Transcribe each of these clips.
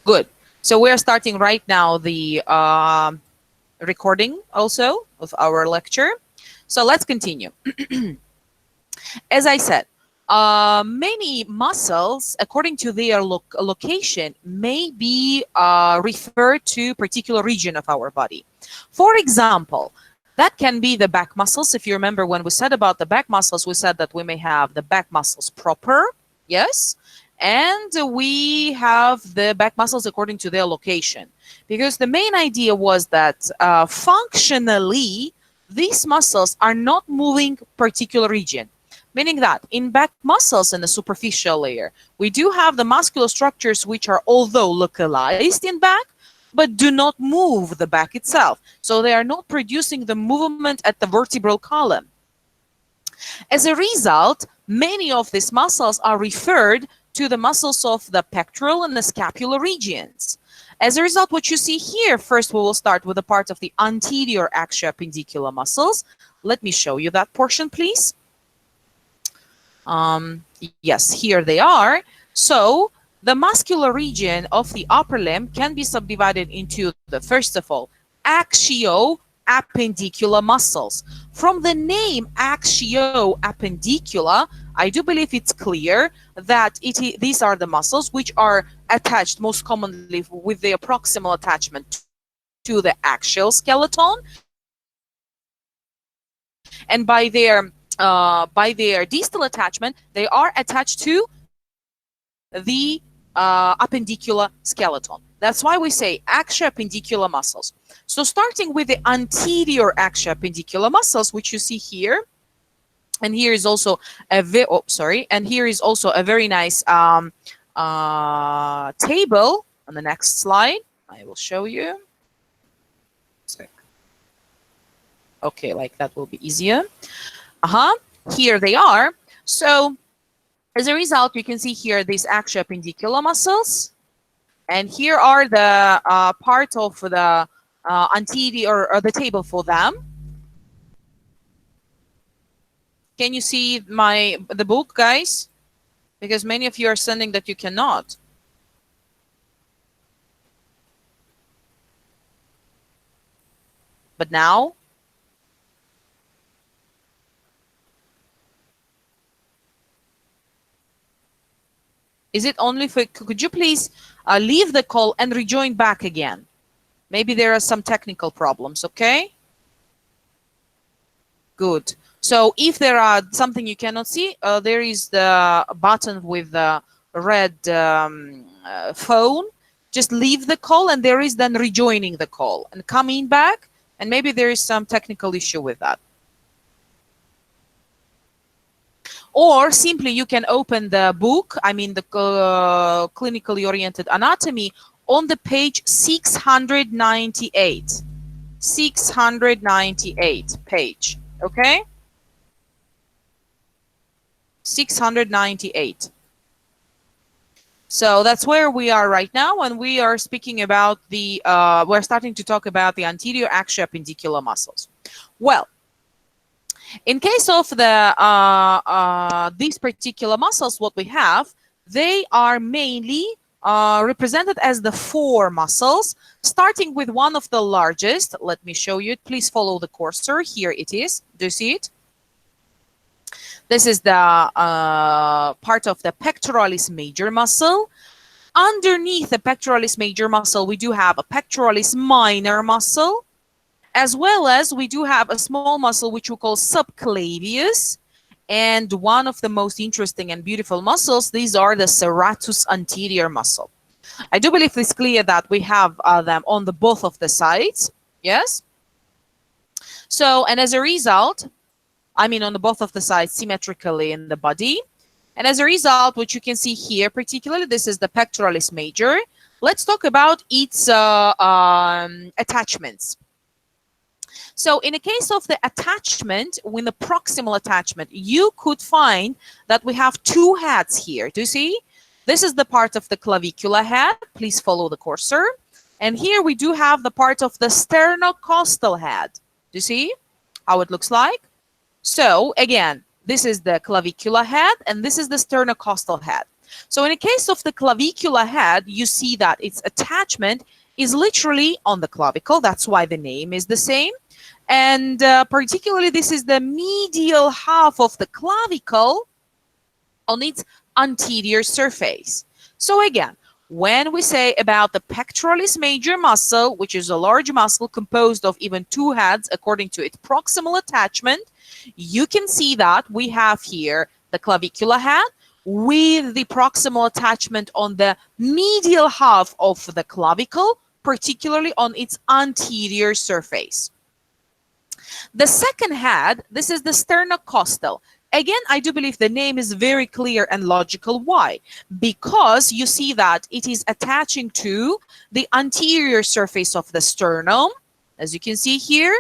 Good. So we're starting right now the recording also of our lecture. So let's continue. As I said, many muscles, according to their location, may be referred to particular region of our body. For example, that can be the back muscles. If you remember when we said about the back muscles, we said that we may have the back muscles proper, yes, and we have the back muscles according to their location. Because the main idea was that functionally, these muscles are not moving particular region. Meaning that in back muscles in the superficial layer, we do have the muscular structures which are although localized in back, but do not move the back itself. So they are not producing the movement at the vertebral column. As a result, many of these muscles are referred to the muscles of the pectoral and the scapular regions. As a result, what you see here, first we will start with the part of the anterior axioappendicular muscles. Let me show you that portion, please. Yes, here they are. So the muscular region of the upper limb can be subdivided into the, first of all, axioappendicular muscles. From the name axioappendicular, I do believe it's clear that these are the muscles which are attached most commonly with their proximal attachment to the axial skeleton, and by their distal attachment, they are attached to the appendicular skeleton. That's why we say axioappendicular muscles. So starting with the anterior axioappendicular muscles, which you see here, and here is also a very nice table on the next slide. I will show you. Okay, like that will be easier. Here they are. So as a result, you can see here these axioappendicular muscles, and here are the part of the anterior or the table for them. Can you see the book, guys? Because many of you are sending that you cannot. But now? Is it only for, could you please leave the call and rejoin back again? Maybe there are some technical problems, okay? Good. So if there are something you cannot see, there is the button with the red phone. Just leave the call and there is then rejoining the call and coming back, and maybe there is some technical issue with that. Or simply you can open the book, I mean the clinically oriented anatomy, on the page 698. 698 page, okay? 698. So that's where we are right now, and we are speaking about the, we're starting to talk about the anterior axioappendicular muscles. Well, in case of the these particular muscles, what we have, they are mainly represented as the four muscles, starting with one of the largest. Let me show you it. Please follow the cursor. Here it is. Do you see it? This is the part of the pectoralis major muscle. Underneath the pectoralis major muscle, we do have a pectoralis minor muscle, as well as we do have a small muscle which we call subclavius, and one of the most interesting and beautiful muscles, these are the serratus anterior muscle. I do believe it's clear that we have them on the both of the sides, yes? So, and as a result, I mean on the both of the sides symmetrically in the body, and as a result, what you can see here particularly, this is the pectoralis major. Let's talk about its attachments. So in the case of the attachment, with the proximal attachment, you could find that we have two heads here. Do you see? This is the part of the clavicular head. Please follow the cursor. And here we do have the part of the sternocostal head. Do you see how it looks like? So again, this is the clavicular head and this is the sternocostal head. So in the case of the clavicular head, you see that its attachment is literally on the clavicle. That's why the name is the same. And particularly, this is the medial half of the clavicle on its anterior surface. So again, when we say about the pectoralis major muscle, which is a large muscle composed of even two heads according to its proximal attachment, you can see that we have here the clavicular head with the proximal attachment on the medial half of the clavicle, particularly on its anterior surface. The second head, this is the sternocostal. Again, I do believe the name is very clear and logical. Why? Because you see that it is attaching to the anterior surface of the sternum, as you can see here,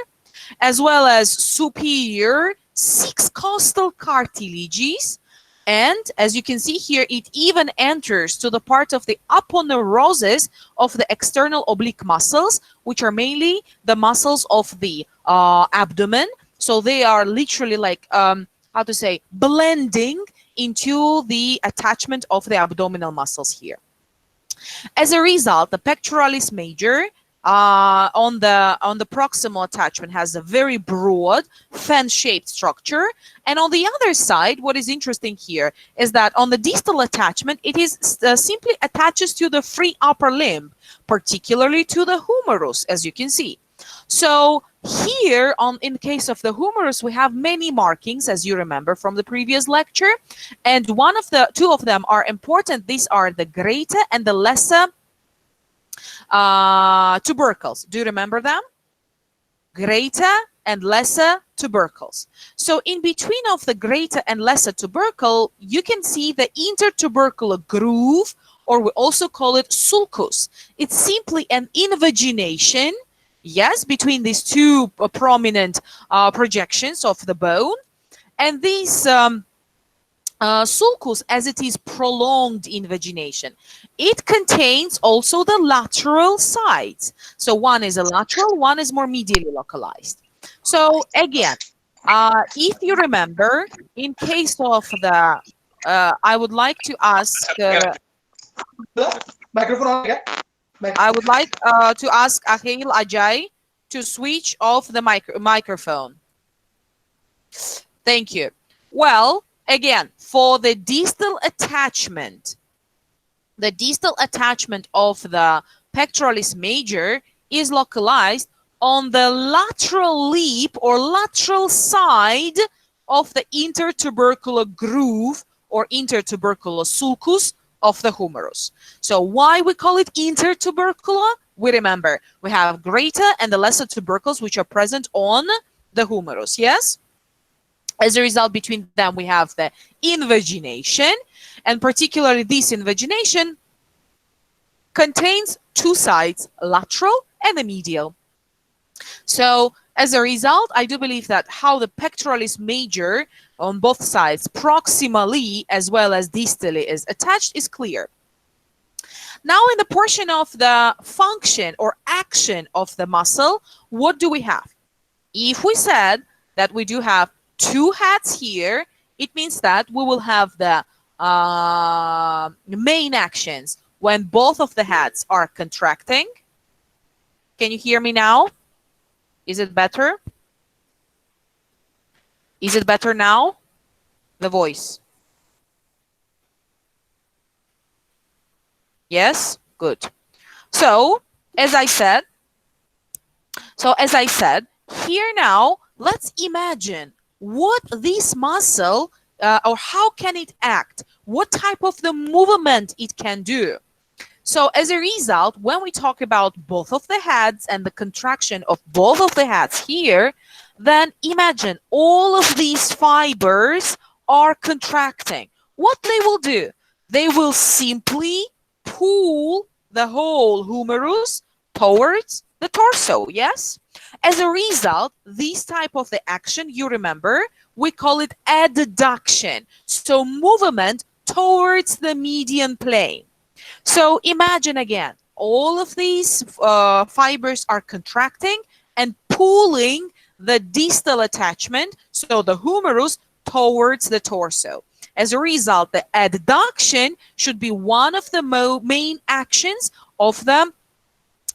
as well as superior 6 costal cartilages. And as you can see here, it even enters to the part of the aponeurosis of the external oblique muscles, which are mainly the muscles of the abdomen. So they are literally like, how to say, blending into the attachment of the abdominal muscles here. As a result, the pectoralis major on the proximal attachment has a very broad fan-shaped structure, and on the other side, what is interesting here is that on the distal attachment, it is simply attaches to the free upper limb, particularly to the humerus, as you can see. So here, in case of the humerus, we have many markings, as you remember from the previous lecture, and two of them are important. These are the greater and the lesser tubercles. Do you remember them? Greater and lesser tubercles. So in between of the greater and lesser tubercle, you can see the intertubercular groove, or we also call it sulcus. It's simply an invagination, yes, between these two prominent projections of the bone. And these sulcus, as it is prolonged invagination, it contains also the lateral sides. So one is a lateral, one is more medially localized. So again, if you remember, in case of the, I would like to ask, microphone on again. I would like to ask Ahil Ajay to switch off the microphone. Thank you. Well, again, for the distal attachment of the pectoralis major is localized on the lateral lip or lateral side of the intertubercular groove or intertubercular sulcus of the humerus. So why we call it intertubercular? We remember we have greater and the lesser tubercles which are present on the humerus, yes? As a result, between them, we have the invagination, and particularly this invagination contains two sides, lateral and the medial. So as a result, I do believe that how the pectoralis major on both sides, proximally as well as distally, is attached is clear. Now in the portion of the function or action of the muscle, what do we have? If we said that we do have two heads here, it means that we will have the main actions when both of the heads are contracting. Can you hear me now? Is it better? Is it better now? The voice. Yes? Good. So, as I said, here now, let's imagine what this muscle or how can it act, what type of the movement it can do. So as a result, when we talk about both of the heads and the contraction of both of the heads here, then imagine all of these fibers are contracting. What they will do? They will simply pull the whole humerus towards the torso, yes? As a result, this type of the action, you remember, we call it adduction. So movement towards the median plane. So imagine again, all of these fibers are contracting and pulling the distal attachment, so the humerus, towards the torso. As a result, the adduction should be one of the main actions of the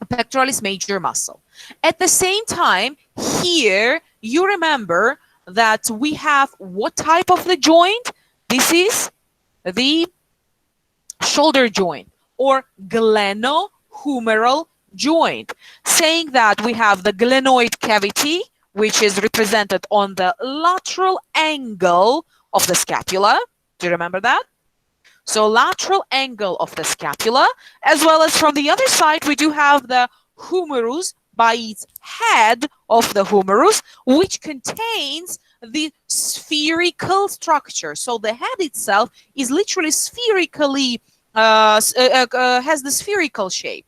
pectoralis major muscle. At the same time, here you remember that we have what type of the joint? This is the shoulder joint or glenohumeral joint, saying that we have the glenoid cavity, which is represented on the lateral angle of the scapula. Do you remember that? So lateral angle of the scapula, as well as from the other side, we do have the humerus by its head of the humerus, which contains the spherical structure. So the head itself is literally spherically, has the spherical shape.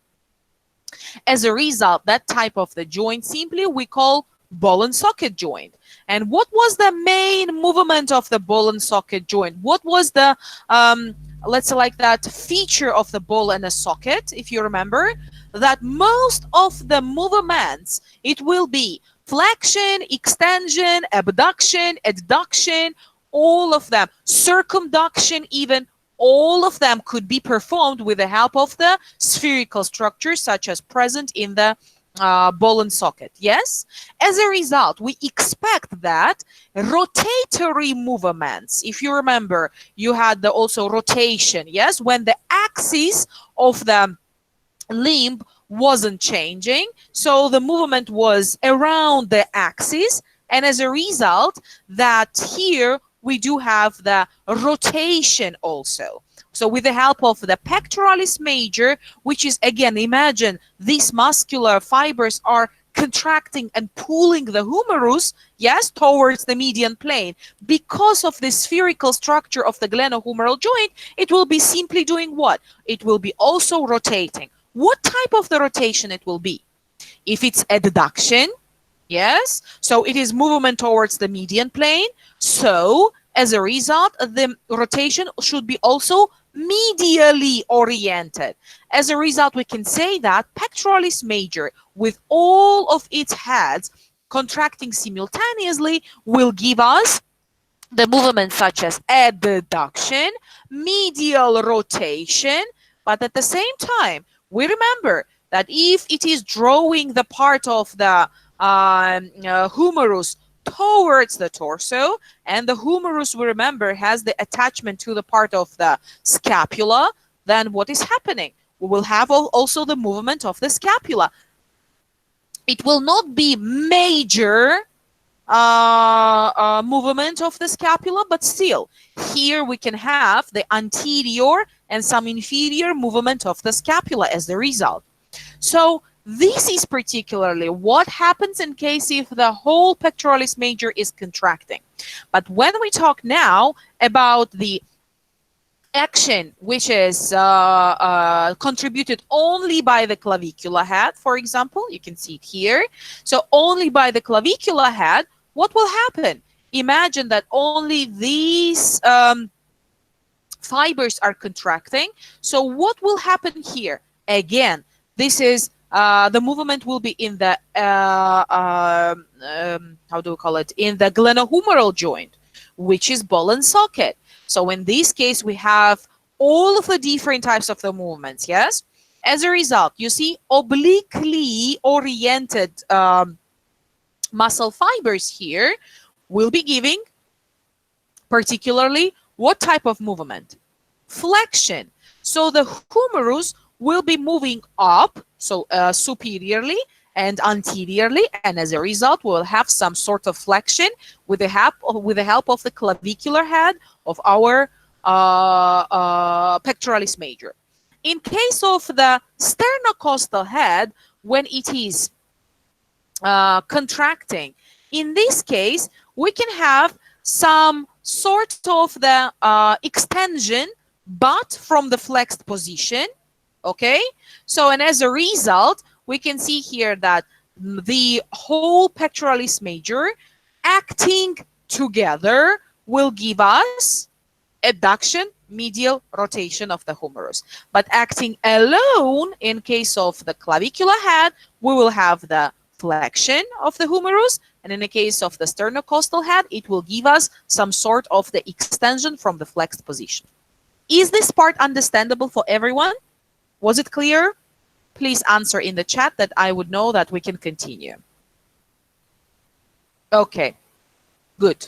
As a result, that type of the joint simply we call ball and socket joint. And what was the main movement of the ball and socket joint? What was the let's say like that feature of the ball and a socket? If you remember that most of the movements, it will be flexion, extension, abduction, adduction, all of them, circumduction, even all of them could be performed with the help of the spherical structures such as present in the ball and socket. Yes, as a result, we expect that rotatory movements, if you remember, you had the also rotation, yes, when the axis of the limb wasn't changing, so the movement was around the axis, and as a result, that here we do have the rotation also. So with the help of the pectoralis major, which is, again, imagine these muscular fibers are contracting and pulling the humerus, yes, towards the median plane. Because of the spherical structure of the glenohumeral joint, it will be simply doing what? It will be also rotating. What type of the rotation it will be? If it's adduction, yes, so it is movement towards the median plane. So as a result, the rotation should be also medially oriented. As a result, we can say that pectoralis major, with all of its heads contracting simultaneously, will give us the movements such as adduction, medial rotation, but at the same time, we remember that if it is drawing the part of the humerus towards the torso, and the humerus, we remember, has the attachment to the part of the scapula, then what is happening? We will have also the movement of the scapula. It will not be major movement of the scapula, but still, here we can have the anterior and some inferior movement of the scapula as the result. So this is particularly what happens in case if the whole pectoralis major is contracting. But when we talk now about the action which is contributed only by the clavicular head, for example, you can see it here. So only by the clavicular head, what will happen? Imagine that only these fibers are contracting. So what will happen here? Again, this is the movement will be in the how do we call it? In the glenohumeral joint, which is ball and socket. So in this case, we have all of the different types of the movements. Yes. As a result, you see obliquely oriented muscle fibers here will be giving particularly what type of movement? Flexion. So the humerus will be moving up, so superiorly and anteriorly, and as a result, we'll have some sort of flexion with the help of the clavicular head of our pectoralis major. In case of the sternocostal head, when it is contracting, in this case, we can have some sort of the extension, but from the flexed position. Okay, so and as a result, we can see here that the whole pectoralis major acting together will give us adduction, medial rotation of the humerus. But acting alone, in case of the clavicular head, we will have the flexion of the humerus, and in the case of the sternocostal head, it will give us some sort of the extension from the flexed position. Is this part understandable for everyone? Was it clear? Please answer in the chat that I would know that we can continue. Okay, good.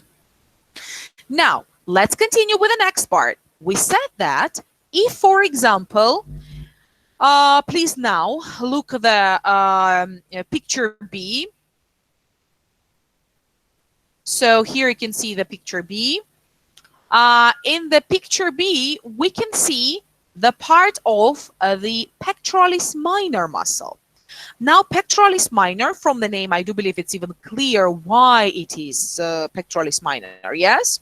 Now, let's continue with the next part. We said that if, for example, please now look at the picture B. So here you can see the picture B. In the picture B, we can see the part of the pectoralis minor muscle. Now, pectoralis minor, from the name, I do believe it's even clear why it is pectoralis minor, yes?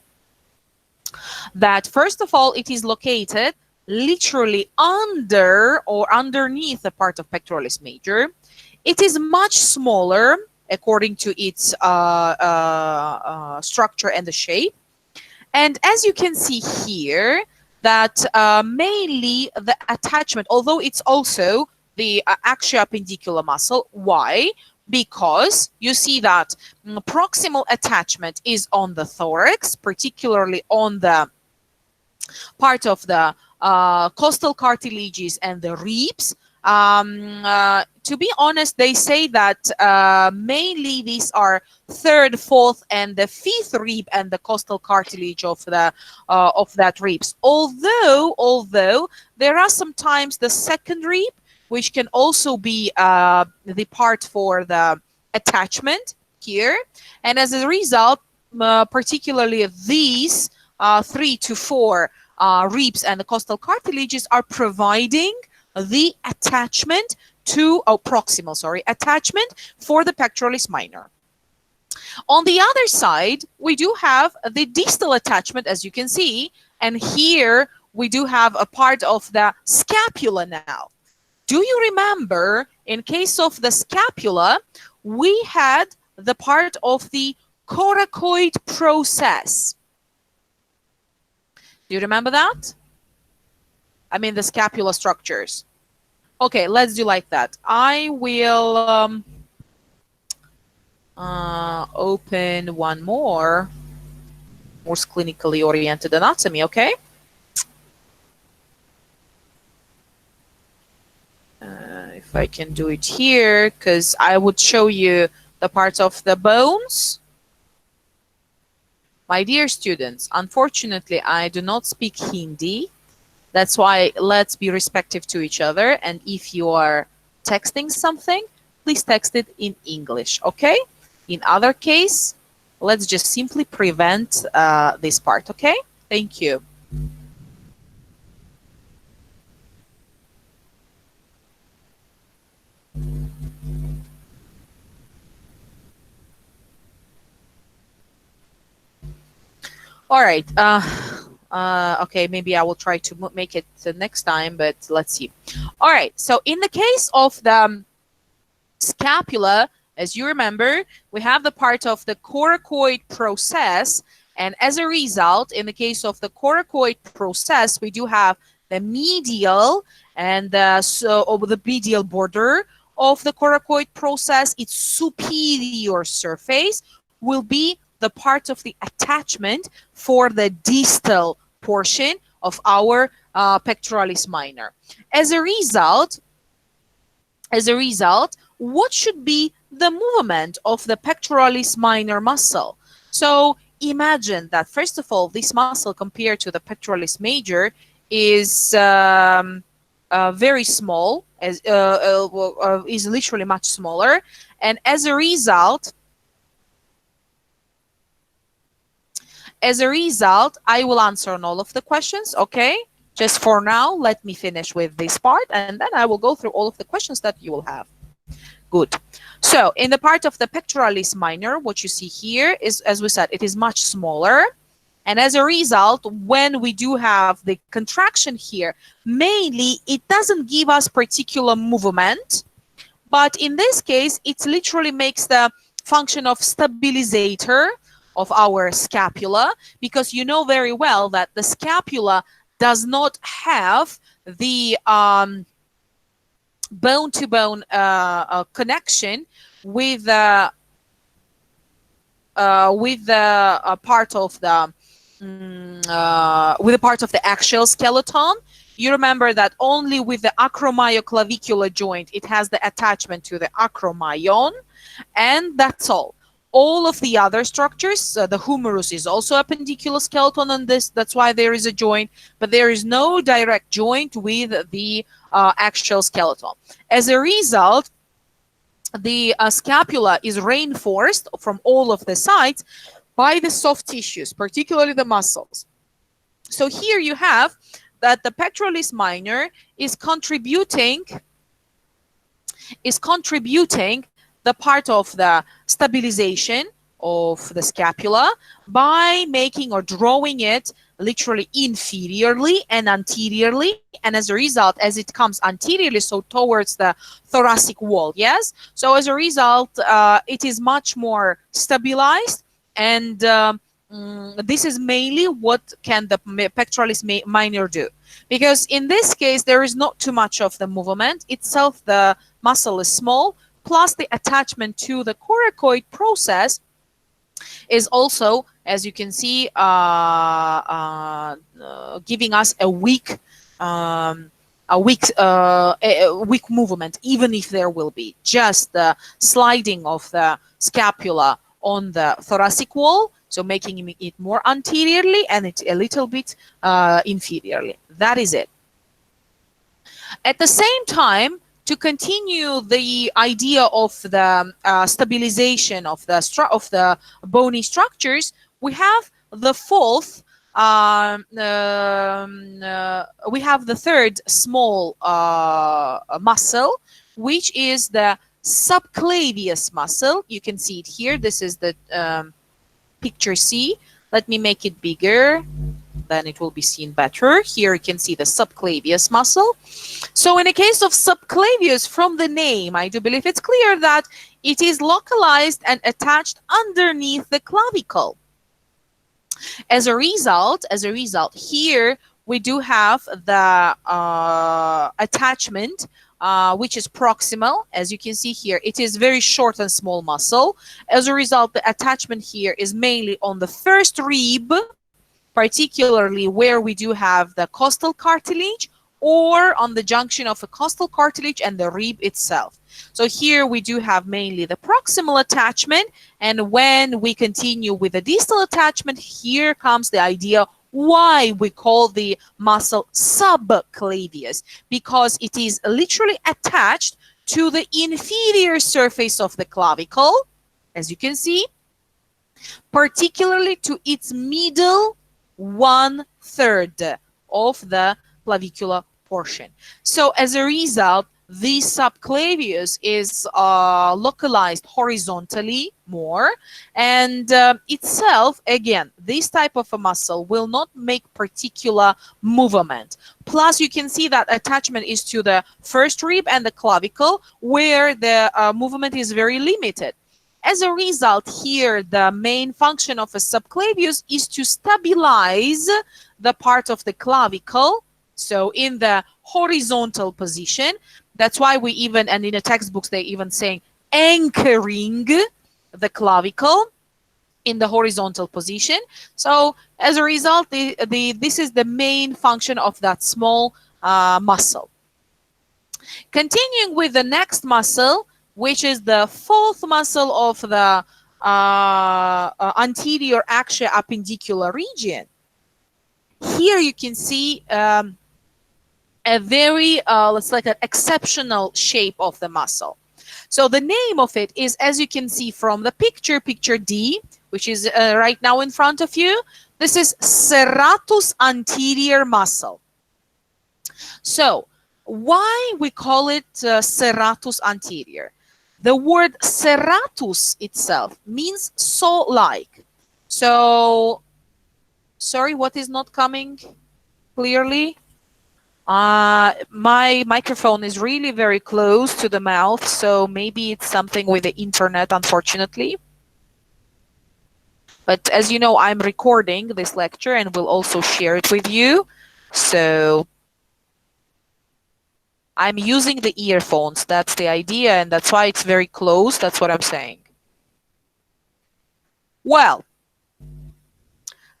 That first of all, it is located literally under or underneath the part of pectoralis major. It is much smaller according to its structure and the shape. And as you can see here, that mainly the attachment, although it's also the axio-appendicular muscle. Why? Because you see that proximal attachment is on the thorax, particularly on the part of the costal cartilages and the ribs. To be honest, they say that mainly these are third, fourth, and the fifth rib and the costal cartilage of that ribs. Although there are sometimes the second rib, which can also be the part for the attachment here, and as a result, particularly these 3 to 4 ribs and the costal cartilages are providing the attachment to proximal attachment for the pectoralis minor. On the other side, we do have the distal attachment, as you can see, and here we do have a part of the scapula now. Do you remember, in case of the scapula, we had the part of the coracoid process? Do you remember that? I mean, the scapular structures. Okay, let's do like that. I will open one more clinically oriented anatomy, okay? If I can do it here, because I would show you the parts of the bones. My dear students, unfortunately, I do not speak Hindi. That's why let's be respectful to each other. And if you are texting something, please text it in English, okay? In other case, let's just simply prevent this part, okay? Thank you. All right. Okay, maybe I will try to make it the next time, but let's see. All right. So in the case of the scapula, as you remember, we have the part of the coracoid process. And as a result, in the case of the coracoid process, we do have the medial and over the medial border of the coracoid process, its superior surface will be the part of the attachment for the distal portion of our pectoralis minor. As a result, what should be the movement of the pectoralis minor muscle? So imagine that, first of all, this muscle compared to the pectoralis major is very small, is literally much smaller. And as a result, I will answer on all of the questions, okay? Just for now, let me finish with this part, and then I will go through all of the questions that you will have. Good. So in the part of the pectoralis minor, what you see here is, as we said, it is much smaller. And as a result, when we do have the contraction here, mainly it doesn't give us particular movement. But in this case, it literally makes the function of stabilizer of our scapula, because you know very well that the scapula does not have the bone-to-bone connection with the part of the with the part of the axial skeleton. You remember that only with the acromyoclavicular joint it has the attachment to the acromyon, and that's all. All of the other structures, the humerus is also a appendicular skeleton on this, that's why there is a joint, but there is no direct joint with the axial skeleton. As a result, the scapula is reinforced from all of the sides by the soft tissues, particularly the muscles. So here you have that the pectoralis minor is contributing the part of the stabilization of the scapula by making or drawing it literally inferiorly and anteriorly, and as a result, as it comes anteriorly, so towards the thoracic wall, yes, so as a result it is much more stabilized, and this is mainly what can the pectoralis minor do, because in this case there is not too much of the movement itself, the muscle is small, plus the attachment to the coracoid process is also, as you can see, giving us a weak movement, even if there will be just the sliding of the scapula on the thoracic wall, so making it more anteriorly and it's a little bit inferiorly. That is it. At the same time, to continue the idea of the stabilization of the bony structures, we have the fourth, we have the third small muscle, which is the subclavius muscle. You can see it here. This is the picture C. Let me make it bigger, then it will be seen better. Here you can see the subclavius muscle. So in the case of subclavius, from the name, I do believe it's clear that it is localized and attached underneath the clavicle. As a result, here we do have the attachment, which is proximal. As you can see here, it is very short and small muscle. As a result, the attachment here is mainly on the first rib, particularly where we do have the costal cartilage, or on the junction of the costal cartilage and the rib itself. So here we do have mainly the proximal attachment, and when we continue with the distal attachment, here comes the idea why we call the muscle subclavius, because it is literally attached to the inferior surface of the clavicle, as you can see, particularly to its middle 1/3 of the clavicular portion. So as a result, the subclavius is localized horizontally more, and itself, again, this type of a muscle will not make particular movement. Plus, you can see that attachment is to the first rib and the clavicle, where the movement is very limited. As a result, here the main function of a subclavius is to stabilize the part of the clavicle, so in the horizontal position. That's why we even, and in the textbooks they even say anchoring the clavicle in the horizontal position. So as a result, this is the main function of that small muscle. Continuing with the next muscle, which is the fourth muscle of the anterior axial appendicular region. Here you can see a very, let's like an exceptional shape of the muscle. So the name of it is, as you can see from the picture D, which is right now in front of you, this is serratus anterior muscle. So why we call it serratus anterior? The word serratus itself means saw-like. So, sorry, what is not coming clearly? My microphone is really very close to the mouth, so maybe it's something with the internet, unfortunately. But as you know, I'm recording this lecture and will also share it with you. So I'm using the earphones. That's the idea, and that's why it's very close. That's what I'm saying. Well,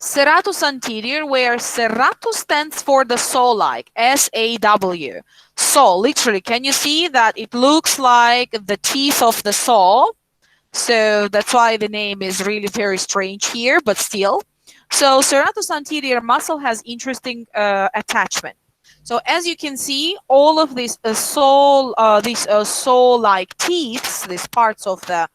serratus anterior, where serratus stands for the saw-like, S-A-W. Saw, literally, can you see that it looks like the teeth of the saw? So that's why the name is really very strange here, but still. So serratus anterior muscle has interesting attachment. So as you can see, all of these saw-like teeth, these parts of the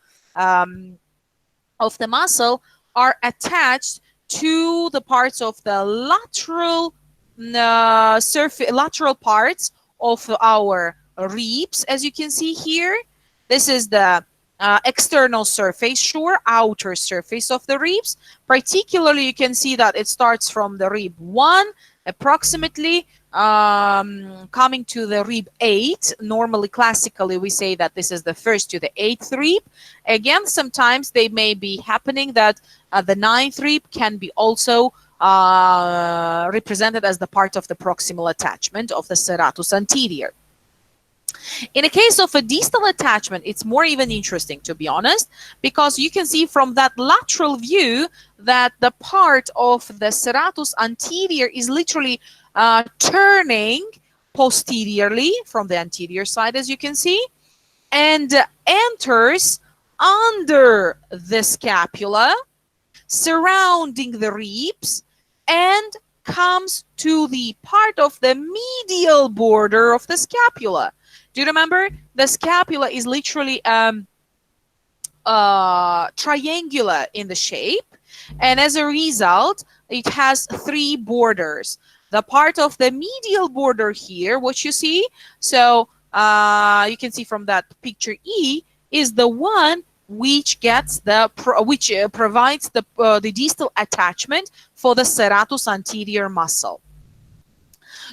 muscle, are attached to the parts of the lateral lateral parts of our ribs. As you can see here, this is the external surface, sure, outer surface of the ribs. Particularly, you can see that it starts from the rib 1, approximately coming to the rib 8. Normally, classically, we say that this is the first to the 8th rib. Again, sometimes they may be happening that the 9th rib can be also represented as the part of the proximal attachment of the serratus anterior. In a case of a distal attachment, it's more even interesting, to be honest, because you can see from that lateral view that the part of the serratus anterior is literally turning posteriorly from the anterior side, as you can see, and enters under the scapula, surrounding the ribs, and comes to the part of the medial border of the scapula. Do you remember? The scapula is literally triangular in the shape, and as a result, it has 3 borders. The part of the medial border here, what you see, so you can see from that picture E, is the one which gets the provides the distal attachment for the serratus anterior muscle.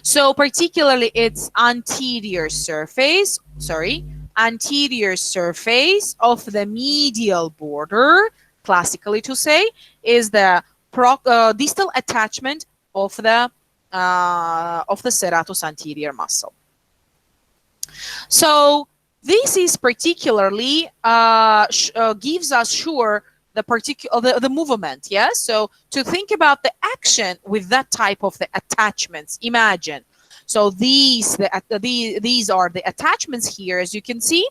So particularly its anterior surface of the medial border, classically to say, is the distal attachment of the serratus anterior muscle. So this is particularly gives us sure the movement, yes. So to think about the action with that type of the attachments, imagine. So these are the attachments here, as you can see.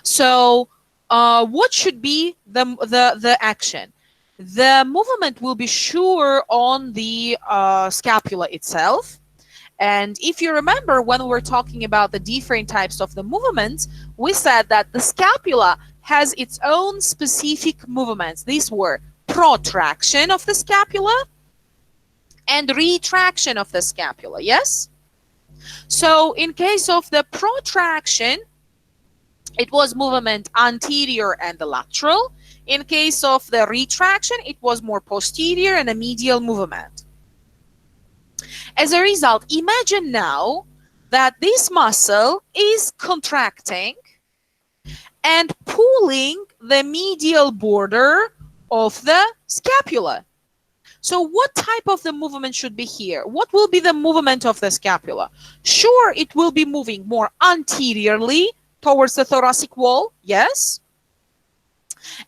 So what should be the action? The movement will be sure on the scapula itself. And if you remember, when we were talking about the different types of the movements, we said that the scapula has its own specific movements. These were protraction of the scapula and retraction of the scapula, yes? So in case of the protraction, it was movement anterior and the lateral. In case of the retraction, it was more posterior and a medial movement. As a result, imagine now that this muscle is contracting and pulling the medial border of the scapula. So what type of the movement should be here? What will be the movement of the scapula? Sure, it will be moving more anteriorly towards the thoracic wall, yes.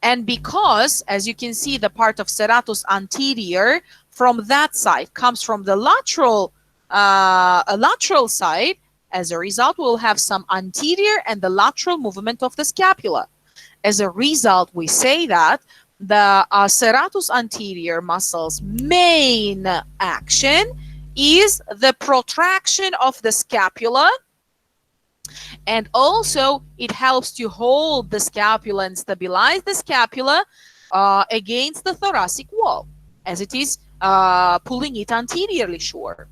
And because, as you can see, the part of serratus anterior from that side comes from the lateral side, as a result, we'll have some anterior and the lateral movement of the scapula. As a result, we say that the serratus anterior muscle's main action is the protraction of the scapula, and also it helps to hold the scapula and stabilize the scapula against the thoracic wall, as it is pulling it anteriorly, sure.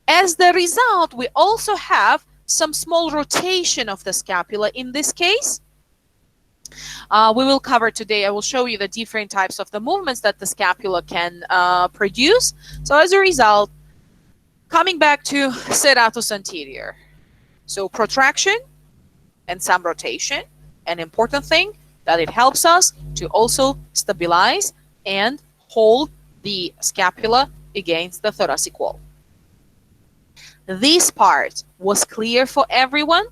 As the result, we also have some small rotation of the scapula in this case. We will cover today, I will show you the different types of the movements that the scapula can produce. So as a result, coming back to serratus anterior. So protraction and some rotation. An important thing that it helps us to also stabilize and hold the scapula against the thoracic wall. This part was clear for everyone?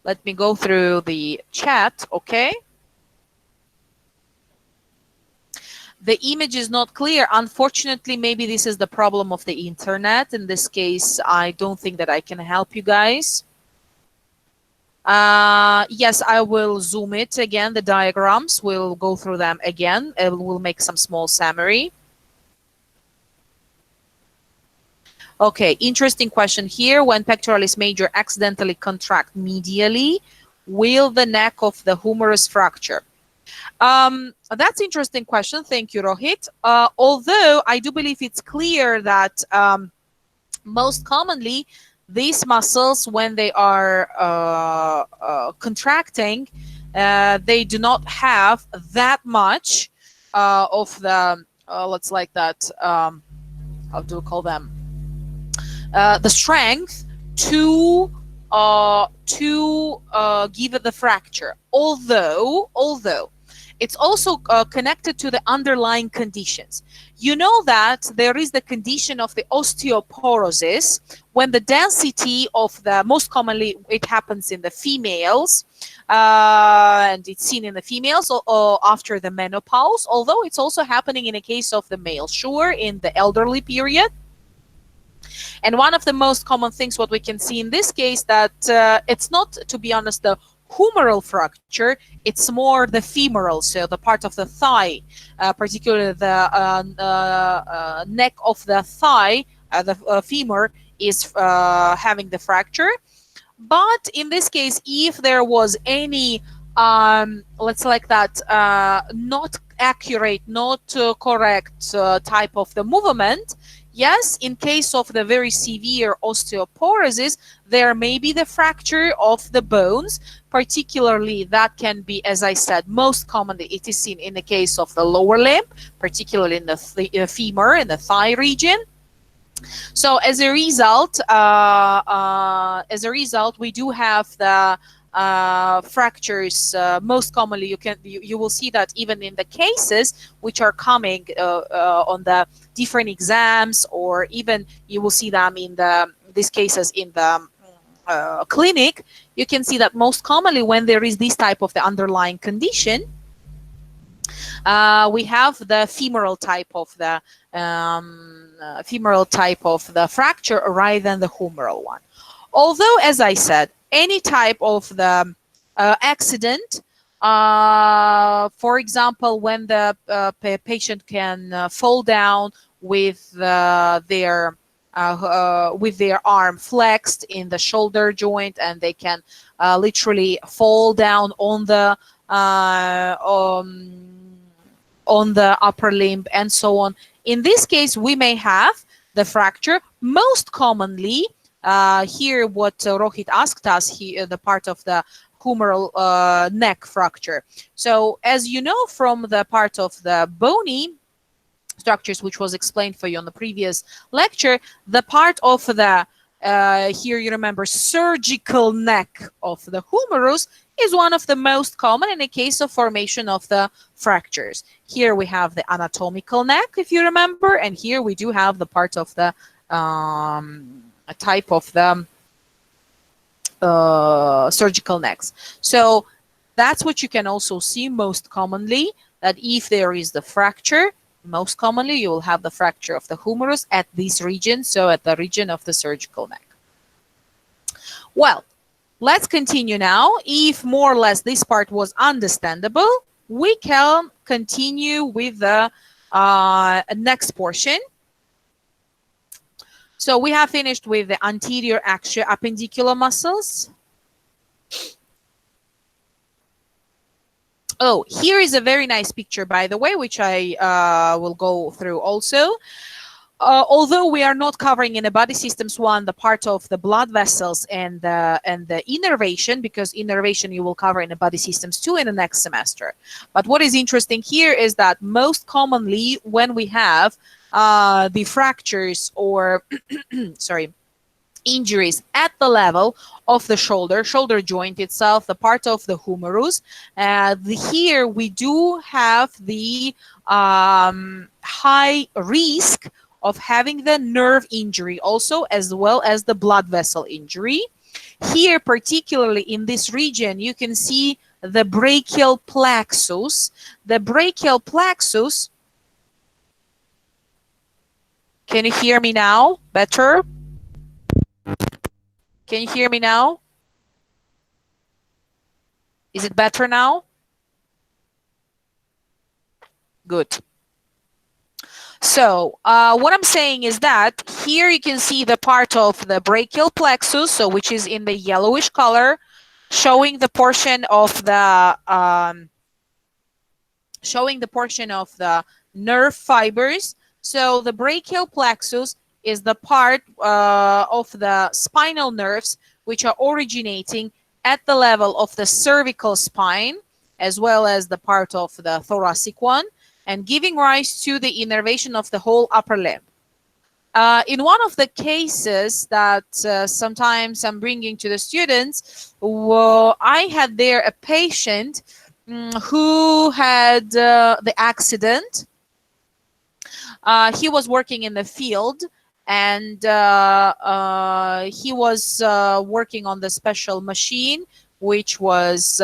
Let me go through the chat, okay? The image is not clear. Unfortunately, maybe this is the problem of the internet. In this case, I don't think that I can help you guys. Yes, I will zoom it again, the diagrams. We'll go through them again. We'll make some small summary. Okay, interesting question here. When pectoralis major accidentally contract medially, will the neck of the humerus fracture? That's interesting question. Thank you, Rohit. Although I do believe it's clear that most commonly these muscles, when they are contracting, they do not have that much of the, let's like that, how do we call them? The strength to give it the fracture. Although it's also connected to the underlying conditions. You know that there is the condition of the osteoporosis when the density of the, most commonly it happens in the females, and it's seen in the females or after the menopause, although it's also happening in a case of the male, sure, in the elderly period. And one of the most common things what we can see in this case that it's not, to be honest, the humeral fracture, it's more the femoral, so the part of the thigh, particularly the neck of the thigh, the femur is having the fracture. But in this case, if there was any, let's like that, not accurate, not correct type of the movement, yes, in case of the very severe osteoporosis, there may be the fracture of the bones. Particularly, that can be, as I said, most commonly it is seen in the case of the lower limb, particularly in the femur, in the thigh region. So as a result, we do have the fractures. Most commonly, you will see that even in the cases which are coming on the different exams, or even you will see them in these cases in the clinic. You can see that most commonly when there is this type of the underlying condition, we have the femoral type of the fracture rather than the humeral one. Although, as I said, any type of the accident, for example, when the patient can fall down with their arm flexed in the shoulder joint, and they can literally fall down on the upper limb and so on. In this case, we may have the fracture. Most commonly, here what Rohit asked us, the part of the humeral neck fracture. So as you know from the part of the bony structures, which was explained for you on the previous lecture, the part of the, here you remember, surgical neck of the humerus is one of the most common in a case of formation of the fractures. Here we have the anatomical neck, if you remember, and here we do have the part of the type of the surgical necks. So that's what you can also see most commonly, that if there is the fracture, most commonly you will have the fracture of the humerus at this region, so at the region of the surgical neck. Well, let's continue now. If more or less this part was understandable, we can continue with the next portion. So we have finished with the anterior axial appendicular muscles. Oh, here is a very nice picture, by the way, which I will go through also. Although we are not covering in the body systems one the part of the blood vessels and the innervation, because innervation you will cover in the body systems 2 in the next semester. But what is interesting here is that most commonly when we have the fractures or sorry, injuries at the level of the shoulder joint itself, the part of the humerus. Here we do have the high risk of having the nerve injury also, as well as the blood vessel injury. Here, particularly in this region, you can see the brachial plexus. The brachial plexus, can you hear me now better? Can you hear me now? Is it better now? Good. So what I'm saying is that here you can see the part of the brachial plexus, so which is in the yellowish color, showing the portion of the nerve fibers. So the brachial plexus is the part of the spinal nerves which are originating at the level of the cervical spine, as well as the part of the thoracic one, and giving rise to the innervation of the whole upper limb. In one of the cases that sometimes I'm bringing to the students, I had there a patient who had the accident. He was working in the field, and he was working on the special machine, which was,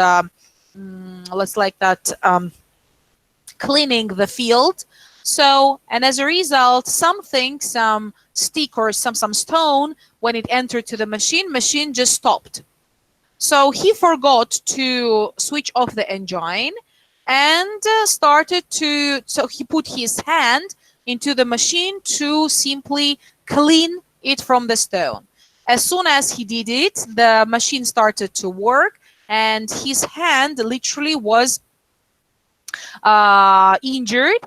let's like that, cleaning the field. So, and as a result, some stick or some stone, when it entered to the machine just stopped. So he forgot to switch off the engine and so he put his hand into the machine to simply clean it from the stone. As soon as he did it, the machine started to work, and his hand literally was injured.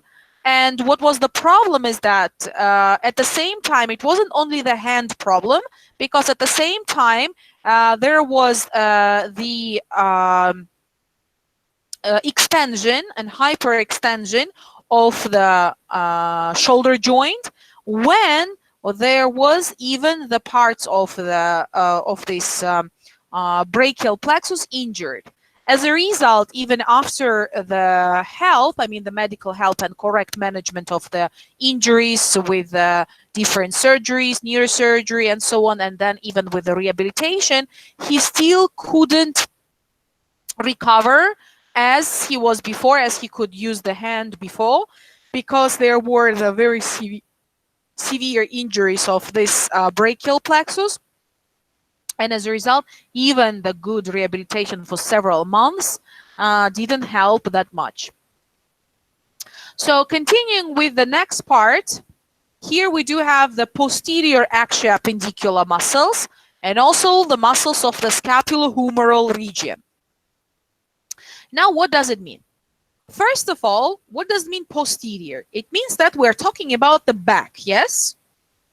And what was the problem is that at the same time, it wasn't only the hand problem, because at the same time there was the extension and hyperextension of the shoulder joint, when there was even the parts of the this brachial plexus injured. As a result, even after the help, I mean the medical help and correct management of the injuries with different surgeries, neurosurgery and so on, and then even with the rehabilitation, he still couldn't recover as he was before, as he could use the hand before, because there were the very severe injuries of this brachial plexus. And as a result, even the good rehabilitation for several months didn't help that much. So continuing with the next part, here we do have the posterior axial-appendicular muscles and also the muscles of the scapulohumeral region. Now, what does it mean? First of all, what does it mean posterior? It means that we're talking about the back, yes?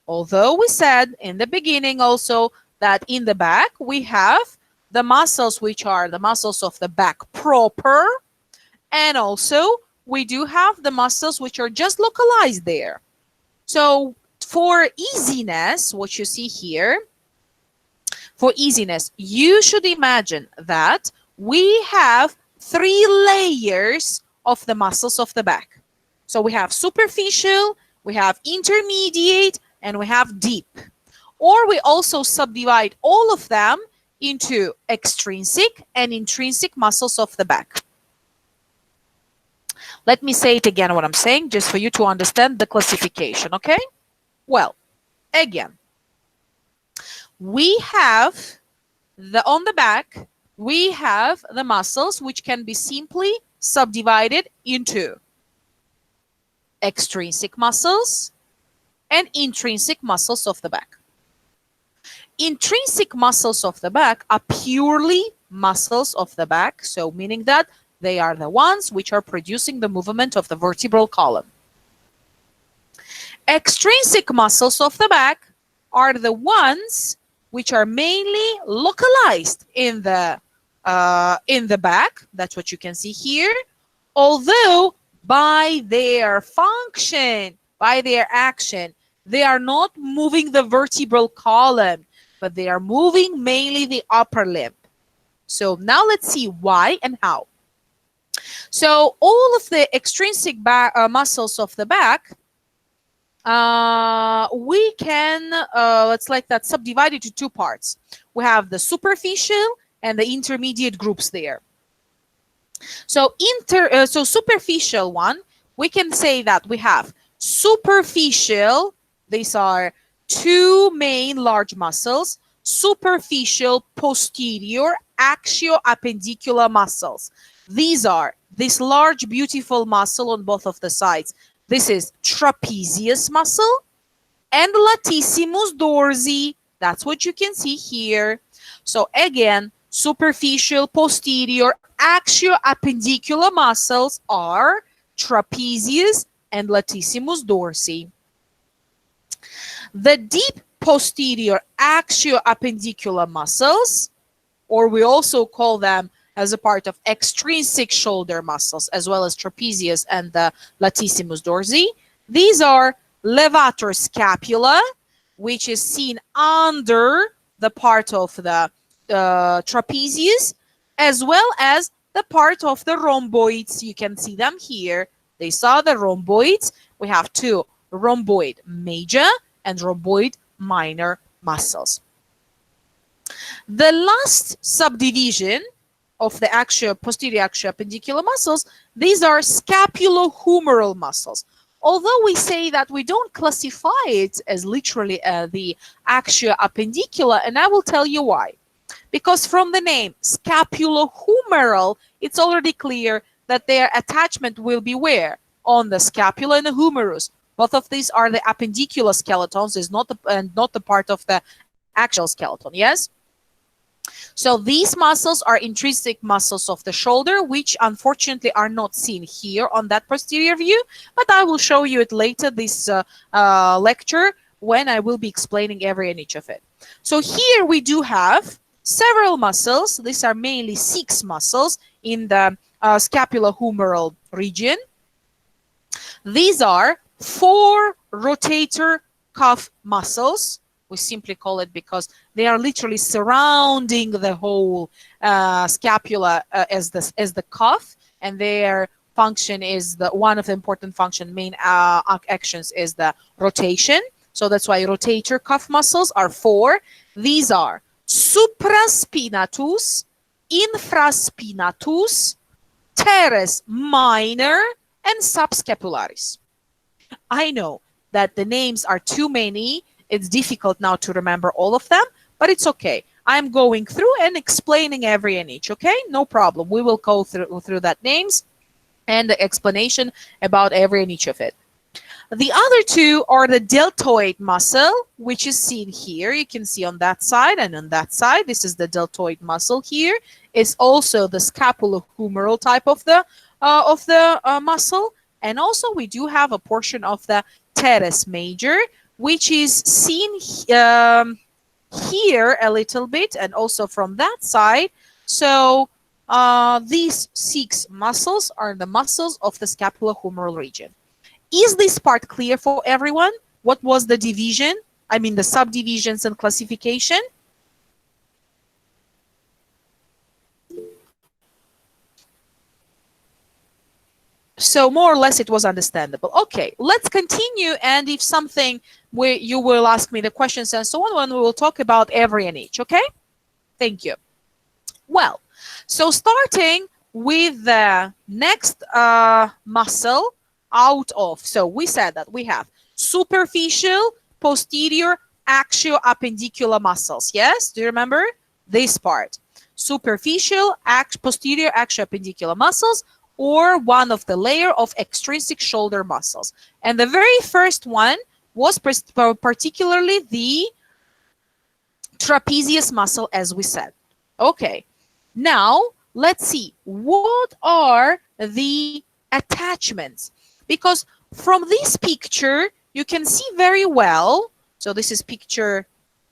Although we said in the beginning also that in the back we have the muscles which are the muscles of the back proper, and also we do have the muscles which are just localized there. So for easiness, what you see here, for easiness, you should imagine that we have 3 layers of the muscles of the back. So we have superficial, we have intermediate, and we have deep. Or we also subdivide all of them into extrinsic and intrinsic muscles of the back. Let me say it again what I'm saying, just for you to understand the classification, okay? Well, again, we have on the back, we have the muscles which can be simply subdivided into extrinsic muscles and intrinsic muscles of the back. Intrinsic muscles of the back are purely muscles of the back, so meaning that they are the ones which are producing the movement of the vertebral column. Extrinsic muscles of the back are the ones which are mainly localized in the back. That's what you can see here. Although by their function, by their action, they are not moving the vertebral column. but they are moving mainly the upper limb. So now let's see why and how. So all of the extrinsic muscles of the back, we can, let's like that, subdivide it to two parts. We have the superficial and the intermediate groups there. So superficial one, we can say that we have superficial, these are two main large muscles, superficial posterior axio-appendicular muscles. These are this large beautiful muscle on both of the sides. This is trapezius muscle and latissimus dorsi. That's what you can see here. So again, superficial posterior axio-appendicular muscles are trapezius and latissimus dorsi. The deep posterior axio-appendicular muscles, or we also call them as a part of extrinsic shoulder muscles, as well as trapezius and the latissimus dorsi. These are levator scapula, which is seen under the part of the trapezius, as well as the part of the rhomboids. You can see them here. They saw the rhomboids. We have two rhomboid major and rhomboid minor muscles. The last subdivision of the posterior axio-appendicular muscles, these are scapulohumeral muscles. Although we say that we don't classify it as literally the axio-appendicular, and I will tell you why. Because from the name scapulohumeral, it's already clear that their attachment will be where? On the scapula and the humerus. Both of these are the appendicular skeletons, is not the part of the axial skeleton, yes? So these muscles are intrinsic muscles of the shoulder, which unfortunately are not seen here on that posterior view, but I will show you it later this lecture when I will be explaining every and each of it. So here we do have several muscles. These are mainly 6 muscles in the scapulohumeral region. These are 4 rotator cuff muscles. We simply call it because they are literally surrounding the whole scapula as the cuff, and their function is one of the important main actions is the rotation. So that's why rotator cuff muscles are 4. These are supraspinatus, infraspinatus, teres minor, and subscapularis. I know that the names are too many. It's difficult now to remember all of them, but it's okay. I'm going through and explaining every and each, okay? No problem. We will go through that names and the explanation about every and each of it. The other 2 are the deltoid muscle, which is seen here. You can see on that side and on that side. This is the deltoid muscle here. It's also the scapulohumeral type of the muscle. And also we do have a portion of the teres major, which is seen here a little bit, and also from that side. So these 6 muscles are the muscles of the scapulohumeral region. Is this part clear for everyone? What was the division? I mean the subdivisions and classification? So more or less it was understandable. Okay, let's continue, and if something where you will ask me the questions and so on, when we will talk about every and each, okay? Thank you. Well, so starting with the next muscle out of, so we said that we have superficial posterior axio-appendicular muscles. Yes, do you remember this part? Superficial posterior axio-appendicular muscles, or one of the layer of extrinsic shoulder muscles. And the very first one was particularly the trapezius muscle, as we said. Okay, now let's see, what are the attachments? Because from this picture, you can see very well, so this is picture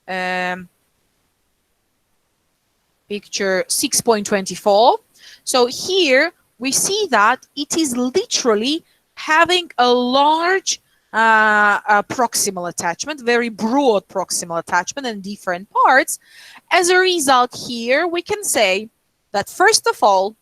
6.24. So here, we see that it is literally having a large proximal attachment, very broad proximal attachment in different parts. As a result, here we can say that first of all,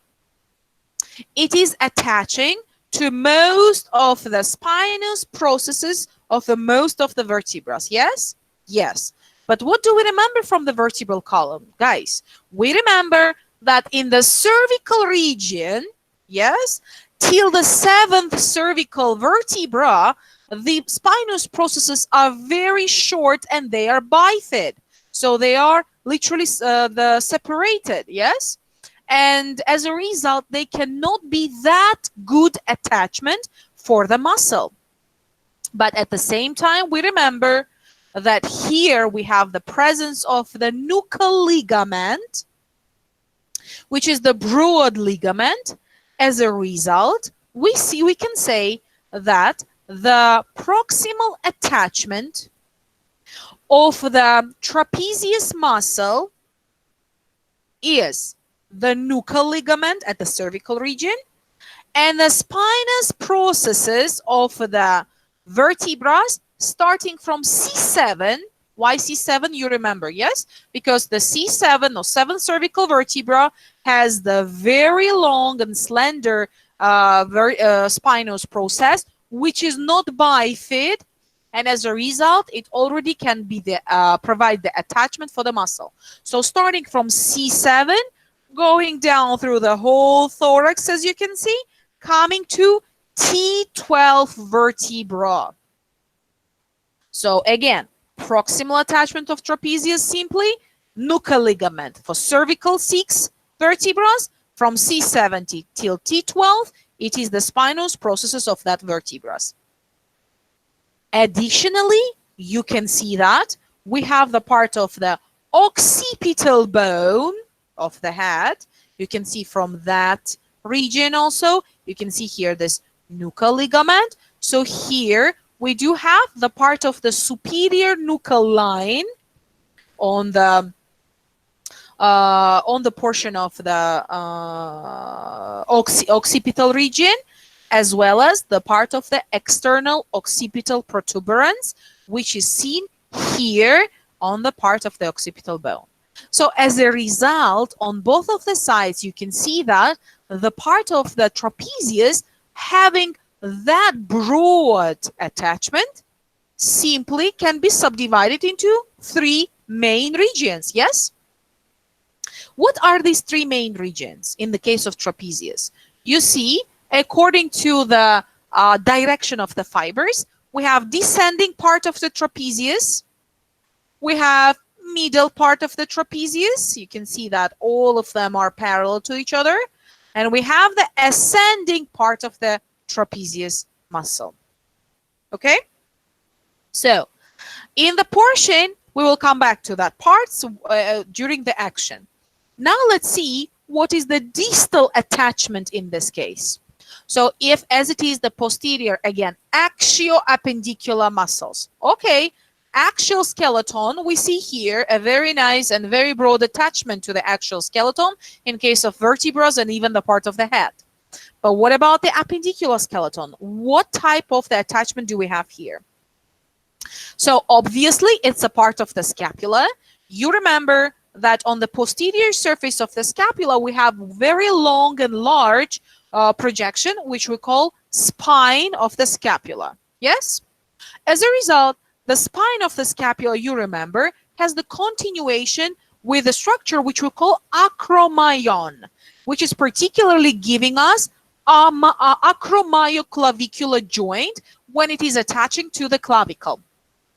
it is attaching to most of the spinous processes of the most of the vertebrae. Yes? Yes. But what do we remember from the vertebral column? Guys, we remember that in the cervical region, yes, till the 7th cervical vertebra, the spinous processes are very short and they are bifid. So they are literally separated, yes? And as a result, they cannot be that good attachment for the muscle. But at the same time, we remember that here we have the presence of the nuchal ligament, which is the broad ligament. As a result, we can say that the proximal attachment of the trapezius muscle is the nuchal ligament at the cervical region, and the spinous processes of the vertebrae starting from C7. Why C7? You remember, yes? Because the C7 or 7th cervical vertebra has the very long and slender spinous process, which is not bifid, and as a result, it already can be provide the attachment for the muscle. So starting from C7, going down through the whole thorax, as you can see, coming to T12 vertebra. So again, proximal attachment of trapezius simply nuchal ligament. For cervical 6 vertebrae, from C7 till T12, it is the spinous processes of that vertebra. Additionally, you can see that we have the part of the occipital bone of the head. You can see from that region also. You can see here this nuchal ligament. So here we do have the part of the superior nuchal line on the portion of the occipital region, as well as the part of the external occipital protuberance, which is seen here on the part of the occipital bone. So as a result, on both of the sides, you can see that the part of the trapezius having that broad attachment simply can be subdivided into 3 main regions, yes? What are these 3 main regions in the case of trapezius? You see, according to the direction of the fibers, we have descending part of the trapezius, we have middle part of the trapezius. You can see that all of them are parallel to each other. And we have the ascending part of the trapezius muscle. Okay? So, in the portion, we will come back to that part during the action. Now let's see what is the distal attachment in this case. So if, as it is the posterior, again, axio-appendicular muscles. Okay, axial skeleton, we see here a very nice and very broad attachment to the axial skeleton in case of vertebrae and even the part of the head. But what about the appendicular skeleton? What type of the attachment do we have here? So obviously it's a part of the scapula. You remember that on the posterior surface of the scapula, we have very long and large projection, which we call spine of the scapula. Yes? As a result, the spine of the scapula, you remember, has the continuation with a structure which we call acromyon, which is particularly giving us acromioclavicular joint when it is attaching to the clavicle.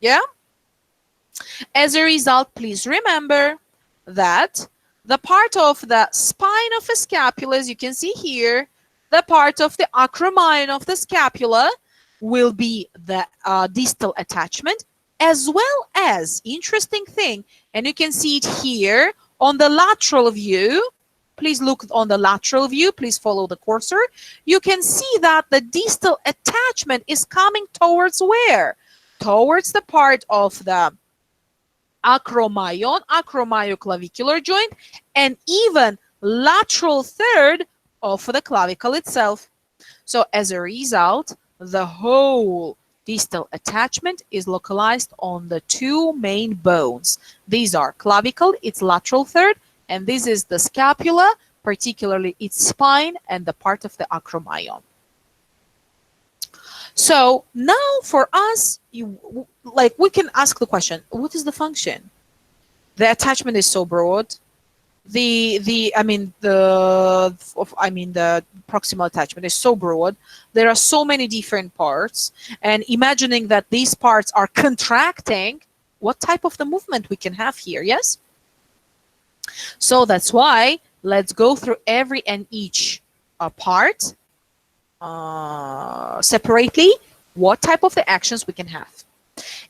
Yeah? As a result, please remember that the part of the spine of the scapula, as you can see here, the part of the acromyon of the scapula will be the distal attachment, as well as, interesting thing, and you can see it here on the lateral view. Please look on the lateral view. Please follow the cursor. You can see that the distal attachment is coming towards where? Towards the part of the acromyon, acromioclavicular joint, and even lateral third of the clavicle itself. So as a result, the whole Distal attachment is localized on the two main bones. These are clavicle, its lateral third, and this is the scapula, particularly its spine and the part of the acromyon. So now for us, we can ask the question, what is the function? The attachment is so broad. The proximal attachment is so broad. There are so many different parts, and imagining that these parts are contracting, what type of the movement we can have here? Yes. So that's why let's go through every and each part separately. What type of the actions we can have?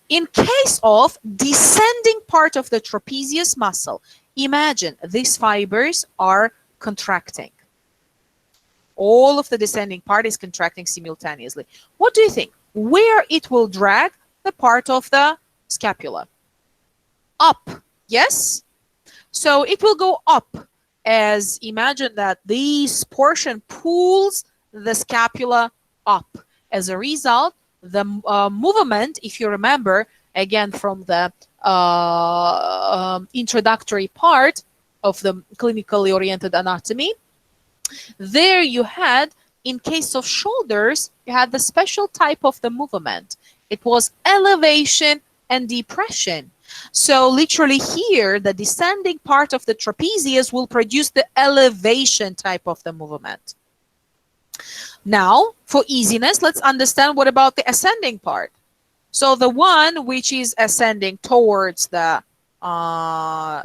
In case of descending part of the trapezius muscle, imagine these fibers are contracting. All of the descending part is contracting simultaneously. What do you think? Where it will drag the part of the scapula? Up, yes? So it will go up, as imagine that this portion pulls the scapula up. As a result, the movement, if you remember, again from the introductory part of the clinically oriented anatomy, there you had, in case of shoulders, you had the special type of the movement. It was elevation and depression. So literally here, the descending part of the trapezius will produce the elevation type of the movement. Now, for easiness, let's understand what about the ascending part. So the one which is ascending towards the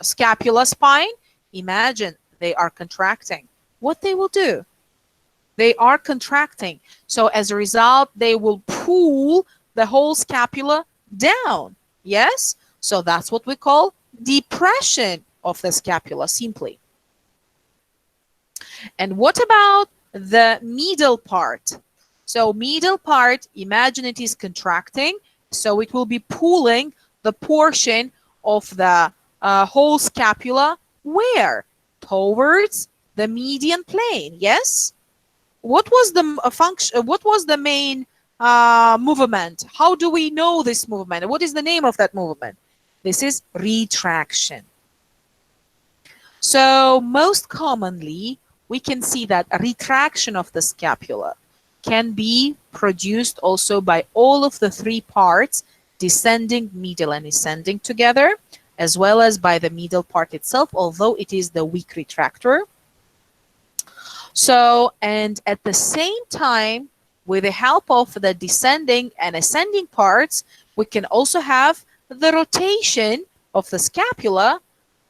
scapula spine, imagine they are contracting. What they will do? They are contracting. So as a result, they will pull the whole scapula down. Yes? So that's what we call depression of the scapula, simply. And what about the middle part? So middle part, imagine it is contracting. So it will be pulling the portion of the whole scapula where? Towards the median plane. Yes? What was the function? What was the main movement? How do we know this movement? What is the name of that movement? This is retraction. So most commonly, we can see that a retraction of the scapula can be produced also by all of the three parts, descending, middle, and ascending together, as well as by the middle part itself, although it is the weak retractor. So, and at the same time, with the help of the descending and ascending parts, we can also have the rotation of the scapula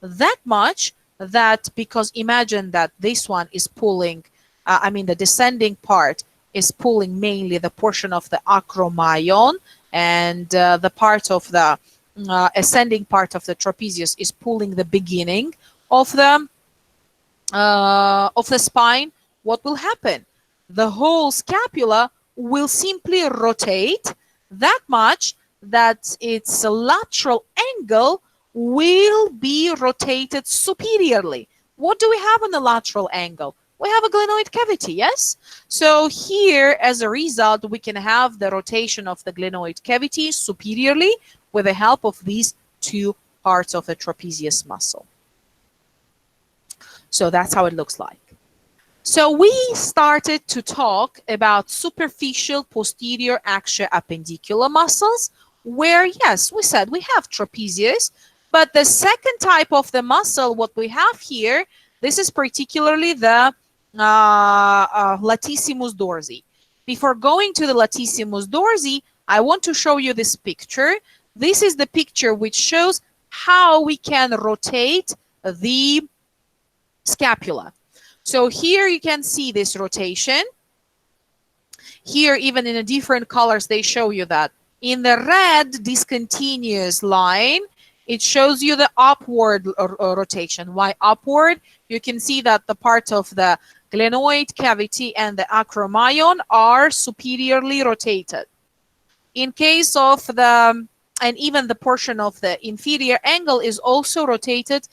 that much that, because imagine that this one is pulling, the descending part is pulling mainly the portion of the acromyon, and the part of the ascending part of the trapezius is pulling the beginning of the spine. What will happen? The whole scapula will simply rotate that much that its lateral angle will be rotated superiorly. What do we have on the lateral angle? We have a glenoid cavity, yes? So here, as a result, we can have the rotation of the glenoid cavity superiorly with the help of these two parts of the trapezius muscle. So that's how it looks like. So we started to talk about superficial posterior axial appendicular muscles, where, yes, we said we have trapezius, but the second type of the muscle, what we have here, this is particularly the latissimus dorsi. Before going to the latissimus dorsi, I want to show you this picture. This is the picture which shows how we can rotate the scapula. So here you can see this rotation. Here, even in a different colors, they show you that. In the red discontinuous line, it shows you the upward rotation. Why upward? You can see that the part of the glenoid cavity and the acromyon are superiorly rotated. In case of the, and even the portion of the inferior angle is also rotated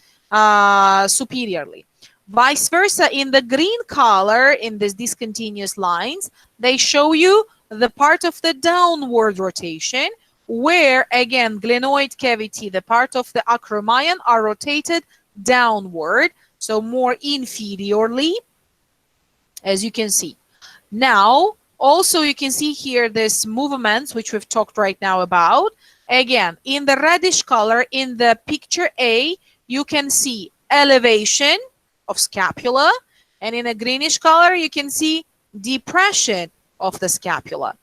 superiorly. Vice versa, in the green color, in these discontinuous lines, they show you the part of the downward rotation, where again glenoid cavity, the part of the acromion are rotated downward, so more inferiorly, as you can see. Now, also you can see here this movements which we've talked right now about. Again, in the reddish color in the picture A, you can see elevation of scapula, and in a greenish color you can see depression of the scapula.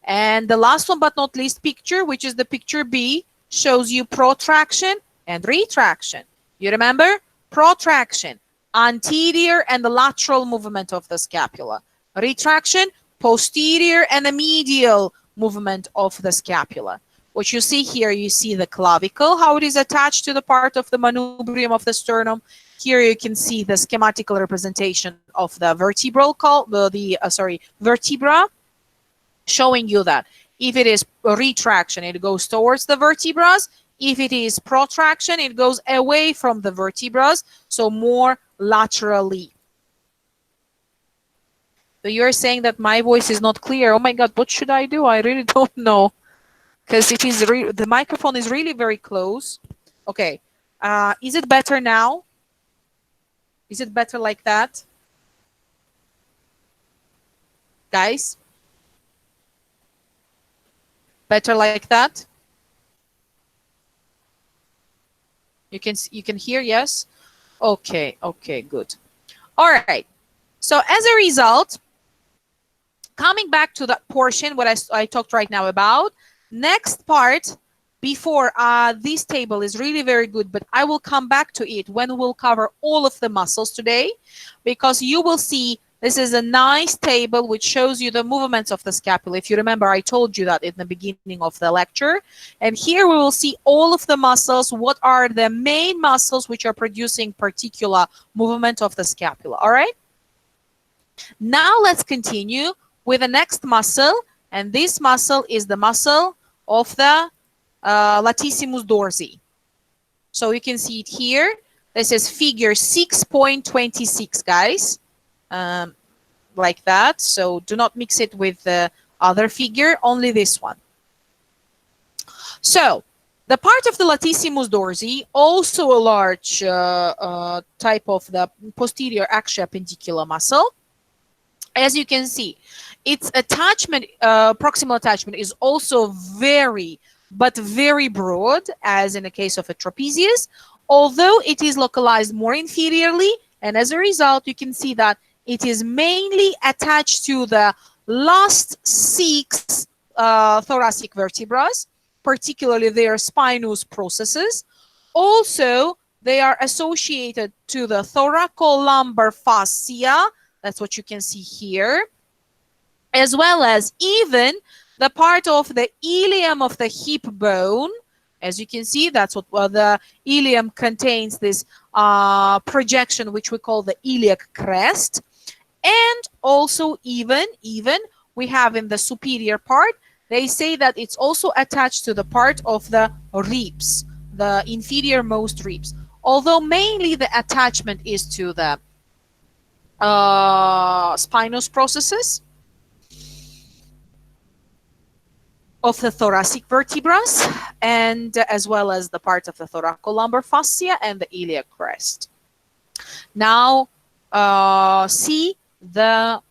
And the last one but not least picture, which is the picture B, shows you protraction and retraction. You remember? Protraction, anterior and the lateral movement of the scapula. Retraction, posterior and the medial movement of the scapula. What you see here, you see the clavicle, how it is attached to the part of the manubrium of the sternum. Here you can see the schematical representation of the vertebral vertebra, showing you that if it is retraction, it goes towards the vertebrae. If it is protraction, it goes away from the vertebrae, so more laterally. So you're saying that my voice is not clear. Oh my God, what should I do? I really don't know, because it is the microphone is really very close. Okay, is it better now? Is it better like that, guys? Better like that? You can hear, yes? Okay, okay, good. All right. So as a result, coming back to that portion, what I talked right now about, next part before this table is really very good, but I will come back to it when we'll cover all of the muscles today, because you will see this is a nice table which shows you the movements of the scapula. If you remember, I told you that in the beginning of the lecture. And here we will see all of the muscles, what are the main muscles which are producing particular movement of the scapula. All right? Now let's continue with the next muscle. And this muscle is the muscle of the latissimus dorsi. So you can see it here. This is figure 6.26, guys. Like that. So do not mix it with the other figure, only this one. So the part of the latissimus dorsi, also a large type of the posterior axial-appendicular muscle. As you can see, its attachment, proximal attachment, is also very broad, as in the case of a trapezius, although it is localized more inferiorly, and as a result, you can see that it is mainly attached to the last 6 thoracic vertebrae, particularly their spinous processes. Also, they are associated to the thoracolumbar fascia. That's what you can see here, as well as even the part of the ilium of the hip bone. As you can see, that's what the ilium contains, this projection which we call the iliac crest. And also even we have in the superior part, they say that it's also attached to the part of the ribs, the inferior most ribs, although mainly the attachment is to the spinous processes of the thoracic vertebrae, and as well as the part of the thoracolumbar fascia and the iliac crest. Now see the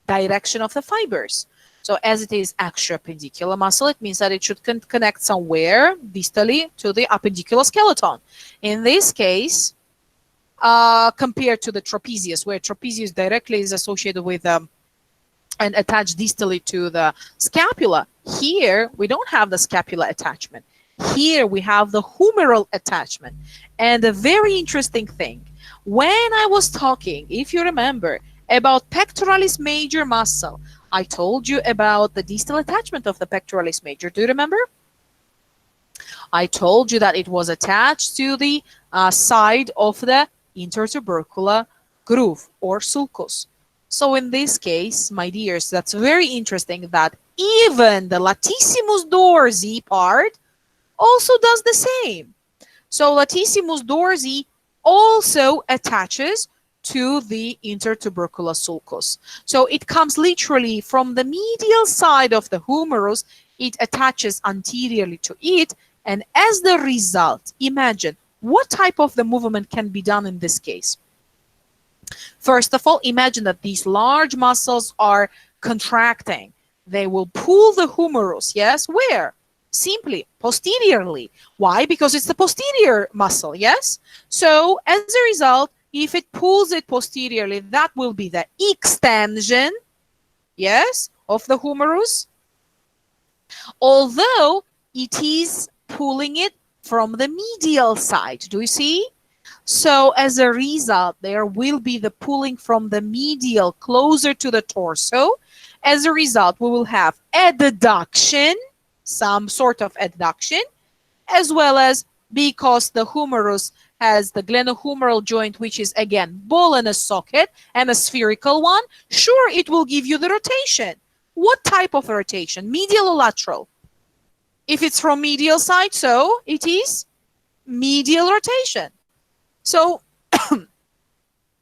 direction of the fibers. So as it is axial-appendicular muscle, it means that it should connect somewhere distally to the appendicular skeleton. In this case, compared to the trapezius, where trapezius directly is associated with and attached distally to the scapula, here we don't have the scapular attachment. Here we have the humeral attachment. And a very interesting thing, when I was talking, if you remember, about pectoralis major muscle, I told you about the distal attachment of the pectoralis major. Do you remember? I told you that it was attached to the side of the intertubercular groove or sulcus. So in this case, my dears, that's very interesting that even the latissimus dorsi part also does the same. So latissimus dorsi also attaches to the intertubercular sulcus. So it comes literally from the medial side of the humerus. It attaches anteriorly to it, and as the result, imagine what type of the movement can be done in this case. First of all, imagine that these large muscles are contracting. They will pull the humerus, yes? Where? Simply posteriorly. Why? Because it's the posterior muscle, yes? So as a result, if it pulls it posteriorly, that will be the extension, yes, of the humerus. Although it is pulling it from the medial side. Do you see? So as a result, there will be the pulling from the medial closer to the torso. As a result, we will have adduction, some sort of adduction, as well as because the humerus has the glenohumeral joint, which is again ball and a socket and a spherical one, sure, it will give you the rotation. What type of rotation? Medial or lateral? If it's from medial side, so it is medial rotation. So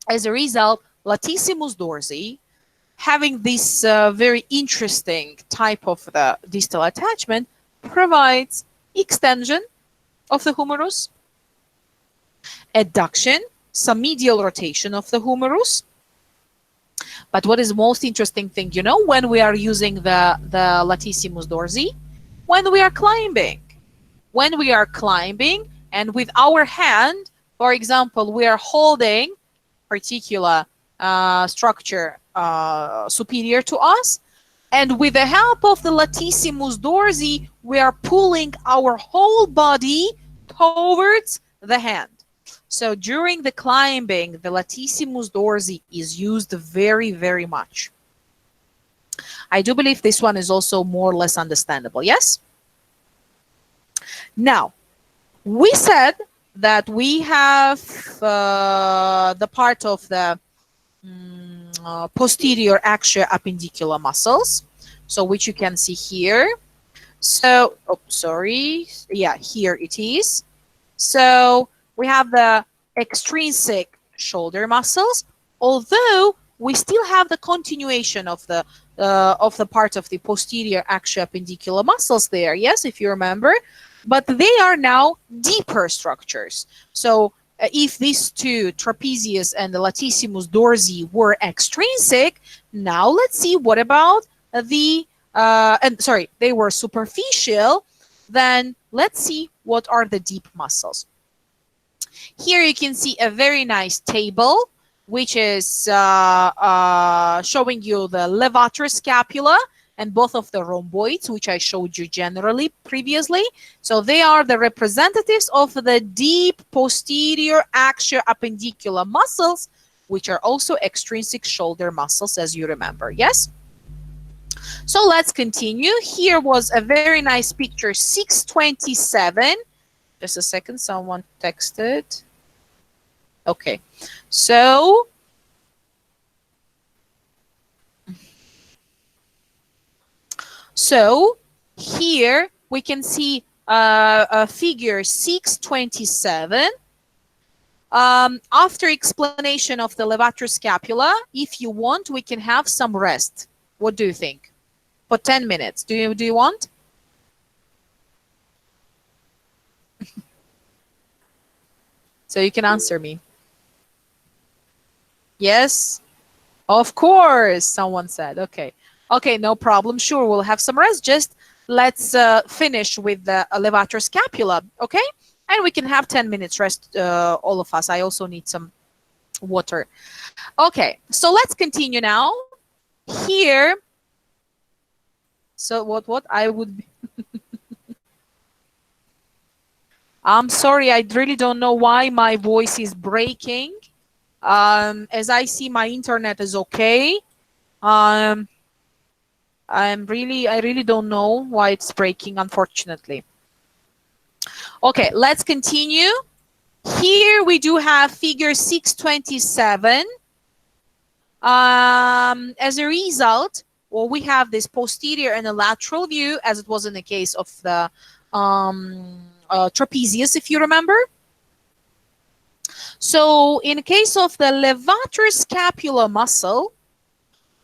as a result, latissimus dorsi, having this very interesting type of the distal attachment, provides extension of the humerus, adduction, some medial rotation of the humerus. But what is the most interesting thing, you know, when we are using the latissimus dorsi? When we are climbing. When we are climbing and with our hand, for example, we are holding particular structure superior to us, and with the help of the latissimus dorsi, we are pulling our whole body towards the hand. So during the climbing, the latissimus dorsi is used very, very much. I do believe this one is also more or less understandable, yes? Now, we said that we have the part of the posterior axial appendicular muscles, so which you can see here. So, oh, sorry, yeah, here it is. So we have the extrinsic shoulder muscles, although we still have the continuation of the part of the posterior axial appendicular muscles there, yes, if you remember, but they are now deeper structures. So if these two, trapezius and the latissimus dorsi, were extrinsic, now let's see what about the they were superficial, then let's see what are the deep muscles. Here you can see a very nice table, which is showing you the levator scapula and both of the rhomboids, which I showed you generally previously. So they are the representatives of the deep posterior axial appendicular muscles, which are also extrinsic shoulder muscles, as you remember, yes? So let's continue. Here was a very nice picture, 627. Just a second, someone texted. Okay, so here we can see figure 627. After explanation of the levator scapula, if you want, we can have some rest. What do you think? For 10 minutes. Do you want? So you can answer me. Yes? Of course, someone said. Okay. Okay, no problem. Sure, we'll have some rest. Just let's finish with the levator scapula, okay? And we can have 10 minutes rest, all of us. I also need some water. Okay, so let's continue now. Here, so what I would be I'm sorry, I really don't know why my voice is breaking. As I see, my internet is okay. I really don't know why it's breaking, unfortunately. Okay, let's continue. Here we do have figure 627. As a result, well, we have this posterior and a lateral view, as it was in the case of the trapezius, if you remember. So in case of the levator scapula muscle,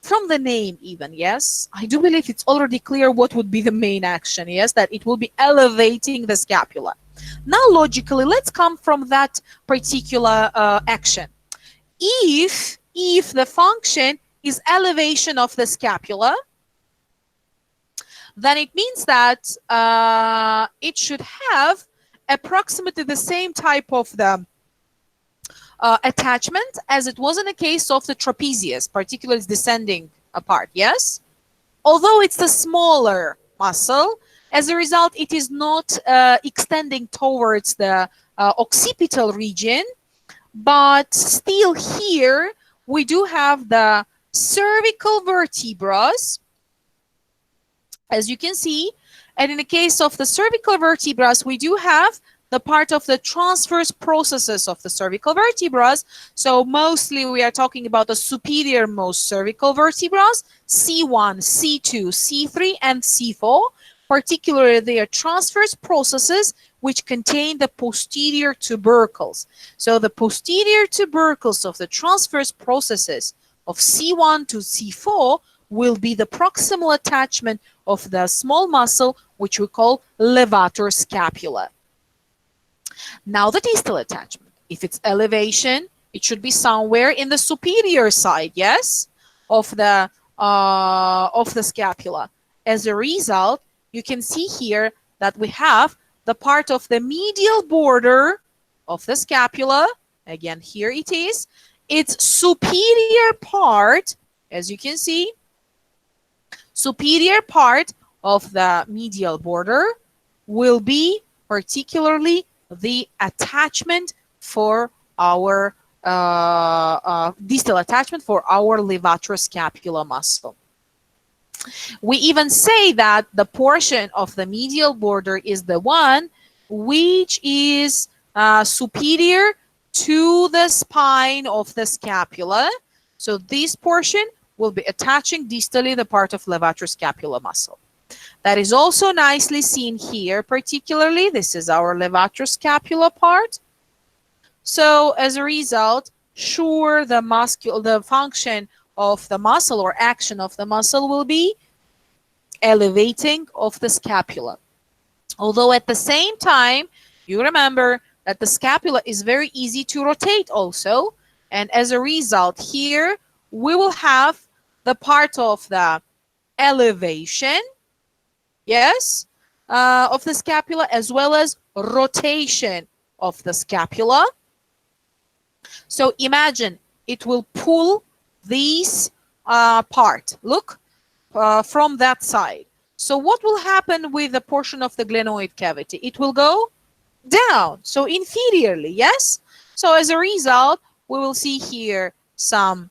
from the name even, yes, I do believe it's already clear what would be the main action, yes, that it will be elevating the scapula. Now logically, let's come from that particular action. If the function is elevation of the scapula, then it means that it should have approximately the same type of the attachment as it was in the case of the trapezius, particularly descending apart, yes? Although it's a smaller muscle, as a result, it is not extending towards the occipital region, but still here we do have the cervical vertebrae, as you can see. And in the case of the cervical vertebrae, we do have the part of the transverse processes of the cervical vertebrae. So mostly we are talking about the superior most cervical vertebrae, C1, C2, C3, and C4. Particularly, they are transverse processes which contain the posterior tubercles. So the posterior tubercles of the transverse processes of C1 to C4 will be the proximal attachment of the small muscle, which we call levator scapula. Now the distal attachment. If it's elevation, it should be somewhere in the superior side, yes, of the scapula. As a result, you can see here that we have the part of the medial border of the scapula. Again, here it is. Its superior part, as you can see, superior part of the medial border will be particularly the attachment for our distal attachment for our levatoscapula muscle. We even say that the portion of the medial border is the one which is superior to the spine of the scapula. So this portion will be attaching distally the part of levatoscapula muscle. That is also nicely seen here, particularly. This is our levatoscapula part. So as a result, sure, the function of the muscle or action of the muscle will be elevating of the scapula. Although at the same time, you remember that the scapula is very easy to rotate also. And as a result here, we will have the part of the elevation, yes, of the scapula, as well as rotation of the scapula. So imagine it will pull this part, look, from that side. So what will happen with the portion of the glenoid cavity? It will go down, so inferiorly, yes? So as a result, we will see here some,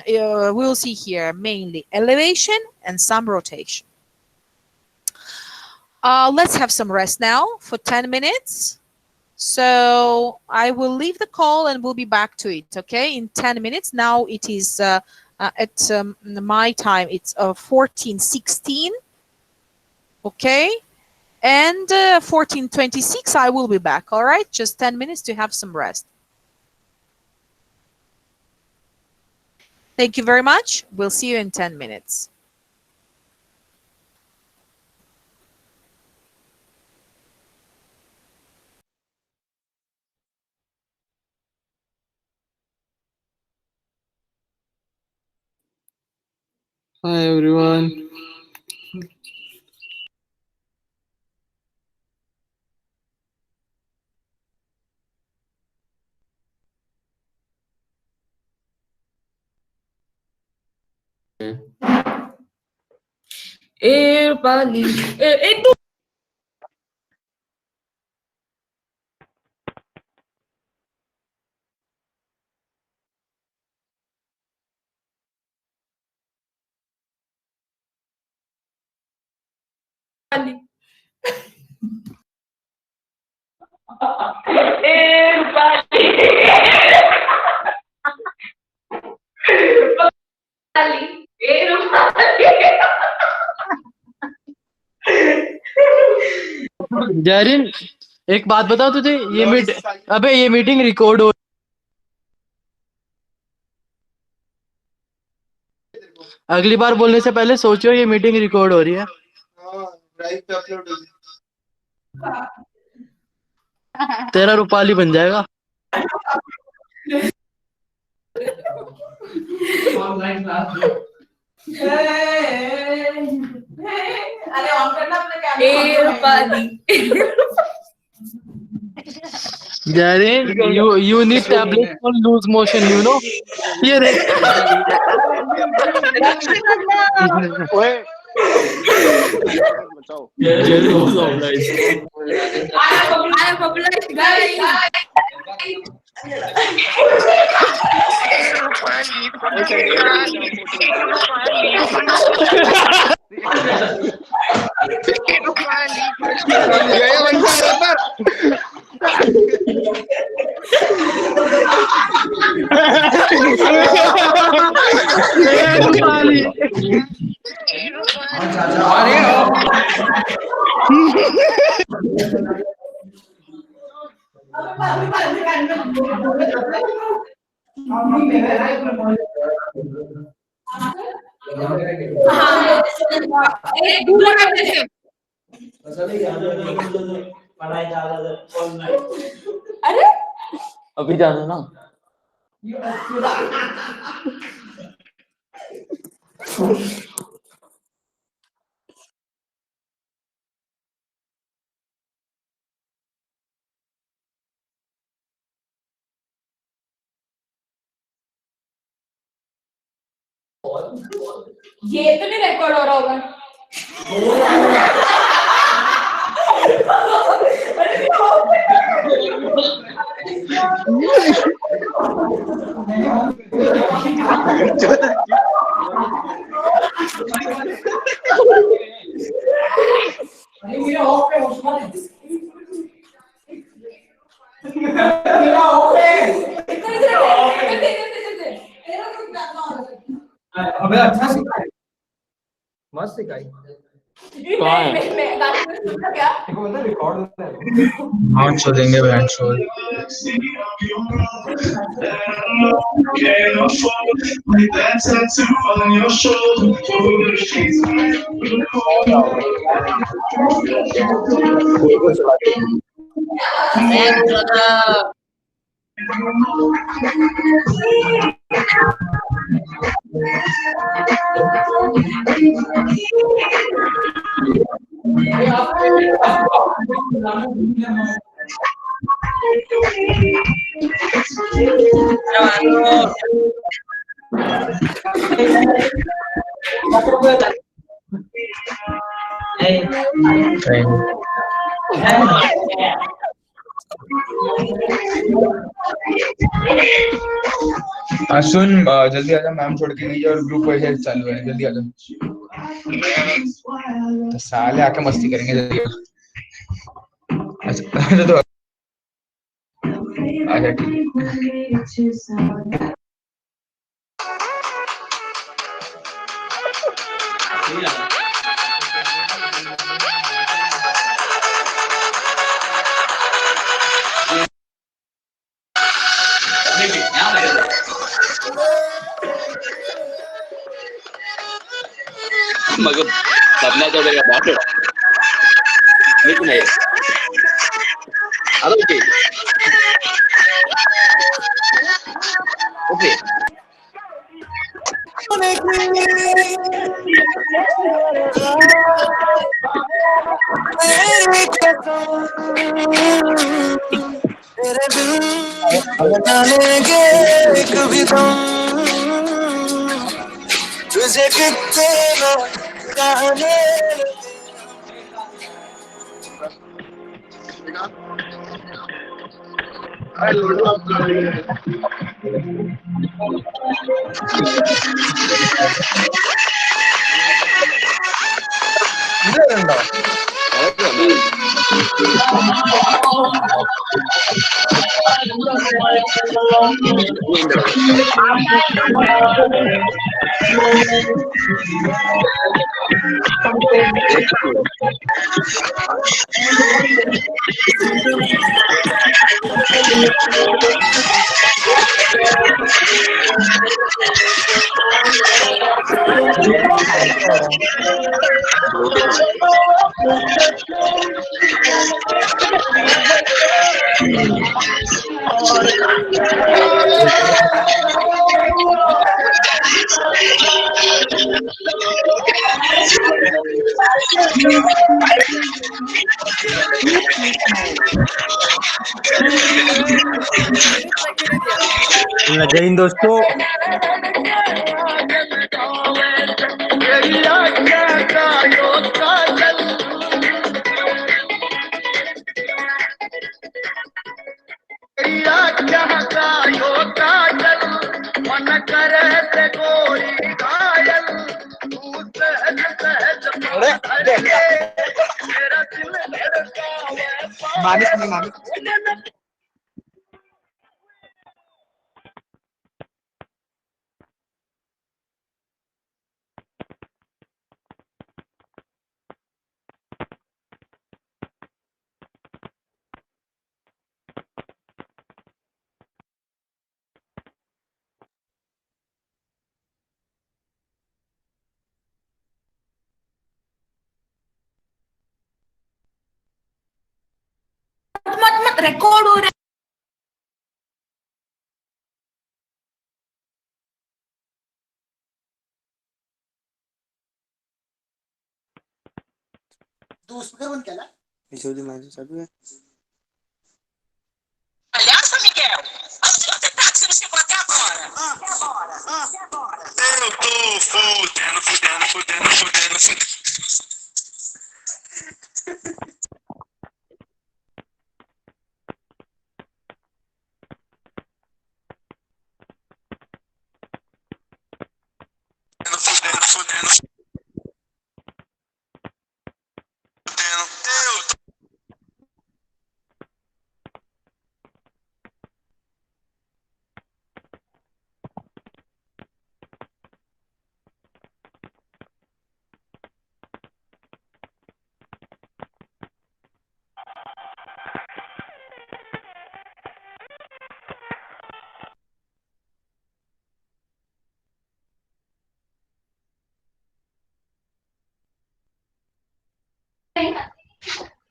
we'll see here mainly elevation and some rotation. Let's have some rest now for 10 minutes. So I will leave the call and we'll be back to it, okay, in 10 minutes. Now it is at my time, it's 14:16, okay, and 14:26 I will be back, all right? Just 10 minutes to have some rest. Thank you very much. We'll see you in 10 minutes. Hi everyone. Pali. Itu Pali. Pali. Pali. जैरिन एक बात बताओ तुझे, ये meeting record हो अगली बार बोलने से पहले सोचो ये मीटिंग रिकॉर्ड हो रही है। ड्राइव पे अपलोड होगी। तेरा रूपाली बन जाएगा। ऑनलाइन क्लास अरे ऑन करना अपना camera Rupali Gary, you need tablet for loose motion, you know? ये रे I am obliged, guys. Rupali अरे अभी जाना ना। ये तो नहीं रिकॉर्ड हो रहा होगा अबे अच्छा सिखाई मस्त सिखाई क्या रिकॉर्ड हाँ छोड़ेंगे बैंड छोड़। सुन जल्दी आजा, मैम छोड़ के गई है और ग्रुप वैसे चालू है, जल्दी आजा। तो साले आके मस्ती करेंगे, जल्दी अच्छा तो आजा ठीक मगर सपना तो मेरा बात है लेकिन है ओके ओके कभी तुझे कितना चाहने जय हिंद दोस्तों। मानिस नहीं मानिस मत मत रिकॉर्ड हो रहा है। तू स्पीकर बंद केला Episódio mais, sabe? Palhaço, Miguel? Aonde você tá que você não chegou até agora? Até agora. Eu tô fudendo.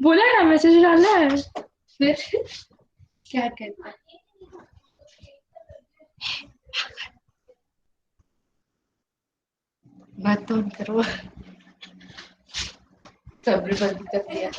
बोला ना मैसेज डालना है फिर क्या कहता है बात तो करो सब्र बंद कर दिया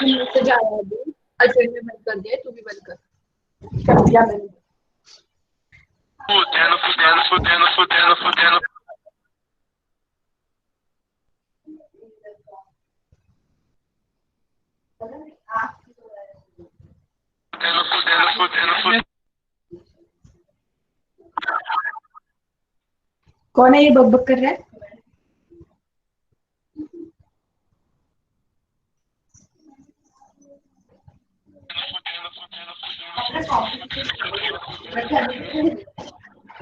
मैसेज आया अभी अजय ने बंद कर दिया तू भी बंद कर दिया मैंने कौन है ये बकबक कर रहा है?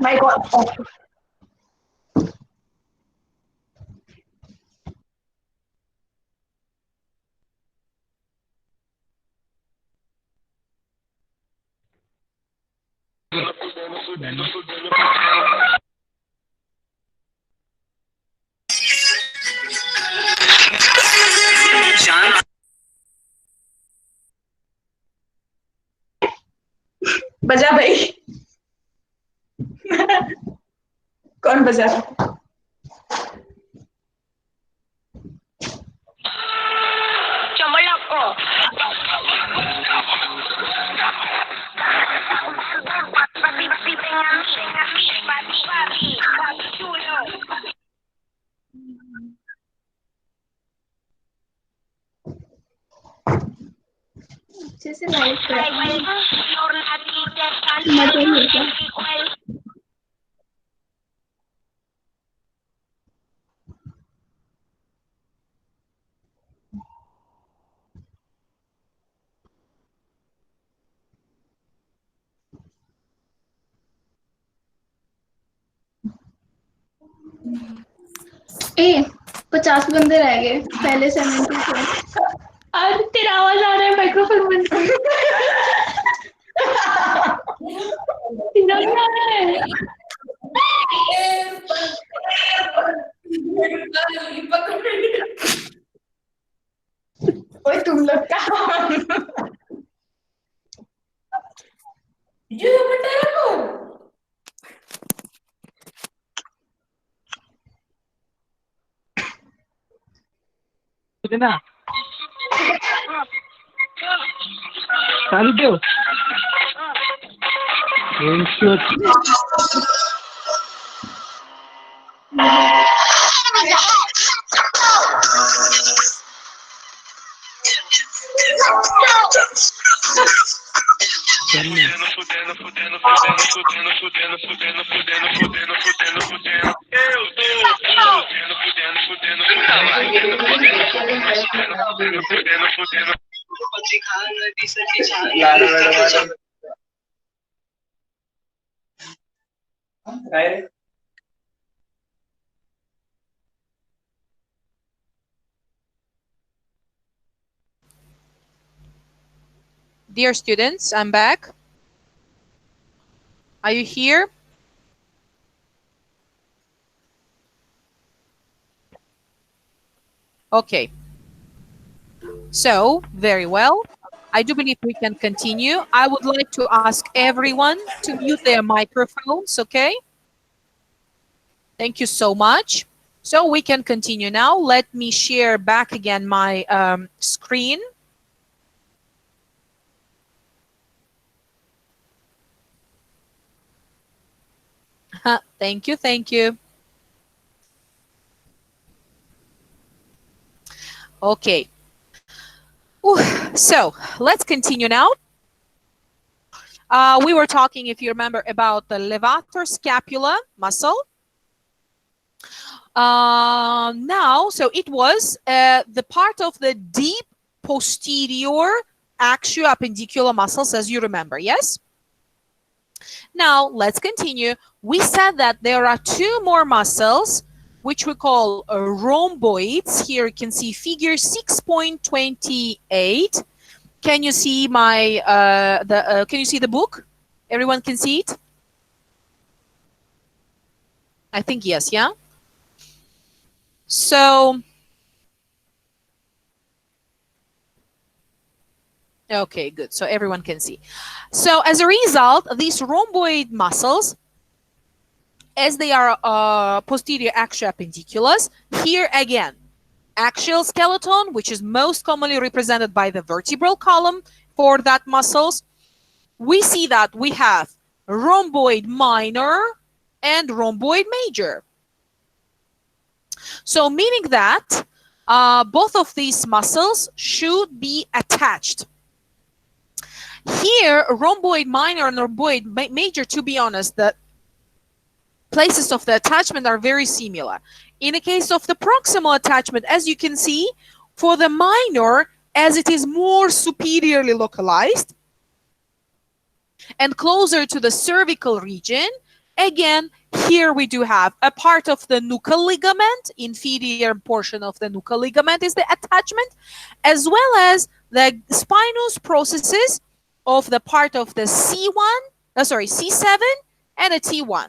My God. बजा भाई। कौन बजा रहा? अच्छे से लाइव कर मजा ही होगा। ए 50 बंदे रह गए, पहले 70 थे। और तेरा आवाज आ रहा है माइक्रोफोन बंद कर। तेरा क्या है? ओए तुम लोग का ना चालू ठेव. Dear students, I'm back. Are you here? Okay. So, very well. I do believe we can continue. I would like to ask everyone to mute their microphones, okay? Thank you so much. So we can continue now. Let me share back again my screen. Thank you, thank you. Okay. So let's continue now. We were talking, if you remember, about the levator scapula muscle. Now, so it was the part of the deep posterior axioappendicular muscles, as you remember, yes? Now, let's continue. We said that there are two more muscles, which we call rhomboids. Here you can see figure 6.28. Can you see my, can you see the book? Everyone can see it? I think yes, yeah? So, okay, good. So everyone can see. So as a result, these rhomboid muscles, as they are posterior axioappendiculars, here again, axial skeleton, which is most commonly represented by the vertebral column for that muscles. We see that we have rhomboid minor and rhomboid major. So meaning that both of these muscles should be attached. Here, rhomboid minor and rhomboid major, to be honest, the places of the attachment are very similar. In the case of the proximal attachment, as you can see, for the minor, as it is more superiorly localized and closer to the cervical region, again, here we do have a part of the nuchal ligament, inferior portion of the nuchal ligament is the attachment, as well as the spinous processes of the part of the C7 and a T1.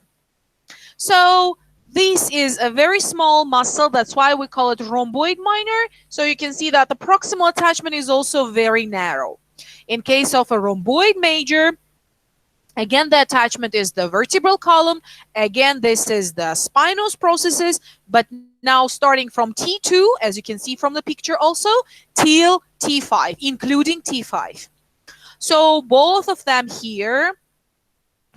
So this is a very small muscle. That's why we call it rhomboid minor. So you can see that the proximal attachment is also very narrow. In case of a rhomboid major, again, the attachment is the vertebral column. Again, this is the spinous processes, but now starting from T2, as you can see from the picture also, till T5, including T5. So both of them here,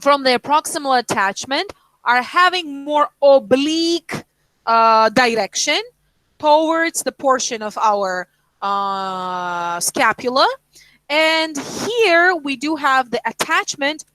from their proximal attachment, are having more oblique direction towards the portion of our scapula. And here we do have the attachment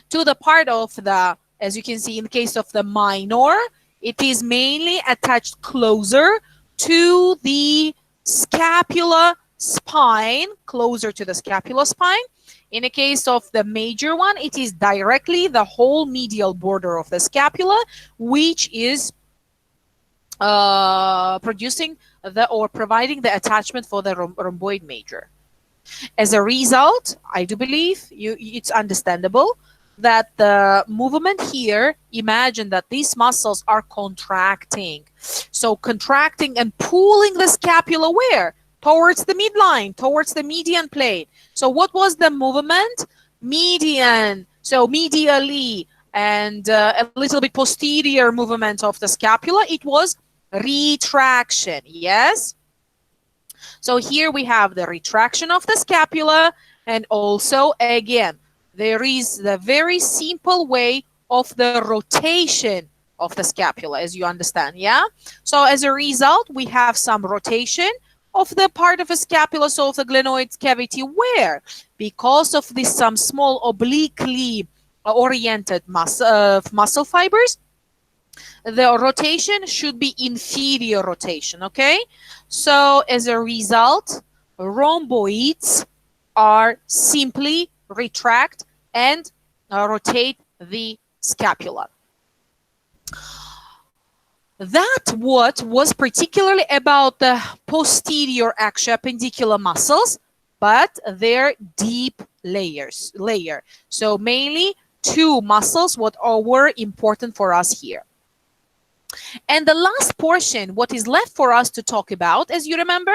to the part of the, as you can see in the case of the minor, it is mainly attached closer to the scapula spine, closer to the scapula spine. In the case of the major one, it is directly the whole medial border of the scapula, which is producing the or providing the attachment for the rhomboid major. As a result, I do believe it's understandable that the movement here, imagine that these muscles are contracting. So contracting and pulling the scapula where? Towards the midline, towards the median plane. So what was the movement? Median, so medially, and a little bit posterior movement of the scapula. It was retraction, yes? So here we have the retraction of the scapula, and also, again, there is the very simple way of the rotation of the scapula, as you understand, yeah? So as a result, we have some rotation of the part of the scapula, so of the glenoid cavity, where? Because of this some small obliquely oriented muscle fibers, the rotation should be inferior rotation, okay? So as a result, rhomboids are simply retract and rotate the scapula. That what was particularly about the posterior axio-appendicular muscles, but their deep layer. So mainly two muscles what were important for us here. And the last portion, what is left for us to talk about, as you remember,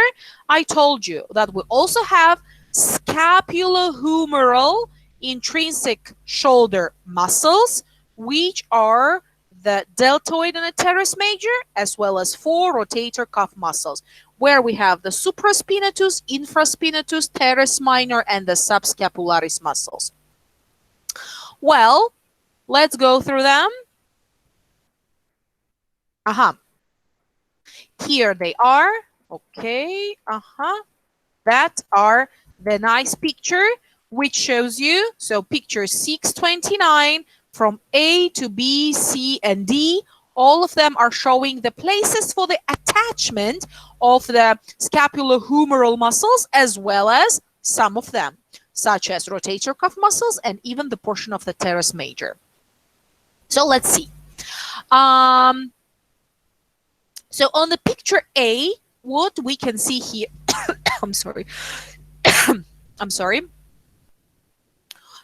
I told you that we also have scapulohumeral intrinsic shoulder muscles, which are the deltoid and the teres major, as well as 4 rotator cuff muscles, where we have the supraspinatus, infraspinatus, teres minor, and the subscapularis muscles. Well, let's go through them. Here they are. Okay. That are the nice picture, which shows you, so picture 629, from A to B, C, and D, all of them are showing the places for the attachment of the scapulohumeral muscles, as well as some of them, such as rotator cuff muscles and even the portion of the teres major. So let's see. So on the picture A, what we can see here, I'm sorry. I'm sorry.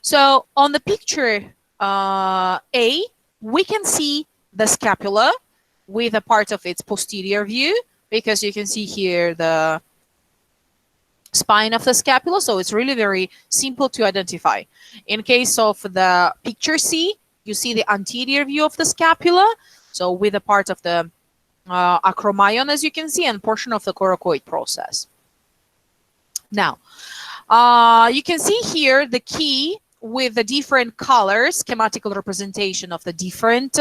So on the picture A, we can see the scapula with a part of its posterior view, because you can see here the spine of the scapula. So it's really very simple to identify. In case of the picture C, you see the anterior view of the scapula. So with a part of the acromion, as you can see, and portion of the coracoid process. Now, you can see here the key with the different colors, schematical representation of the different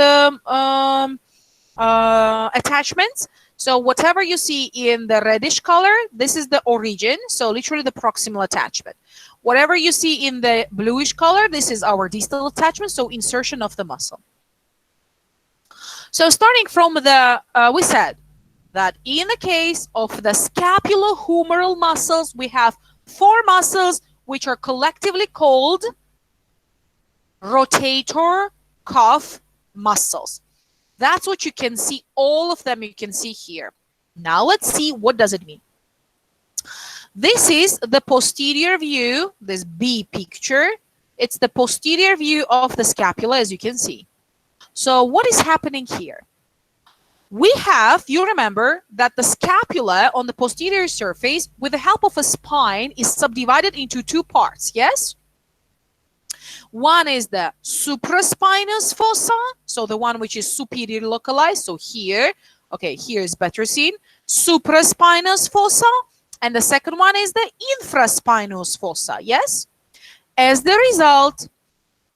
attachments. So whatever you see in the reddish color, this is the origin, so literally the proximal attachment. Whatever you see in the bluish color, this is our distal attachment, so insertion of the muscle. So starting from the, we said that in the case of the scapulohumeral muscles, we have 4 muscles which are collectively called rotator cuff muscles. That's what you can see, all of them you can see here. Now let's see, what does it mean? This is the posterior view, this B picture. It's the posterior view of the scapula, as you can see. So what is happening here? We have, you remember that the scapula on the posterior surface with the help of a spine is subdivided into 2 parts, yes? One is the supraspinous fossa, so the one which is superior localized, so here, okay, here is better seen, supraspinous fossa, and the second one is the infraspinous fossa, yes? As the result,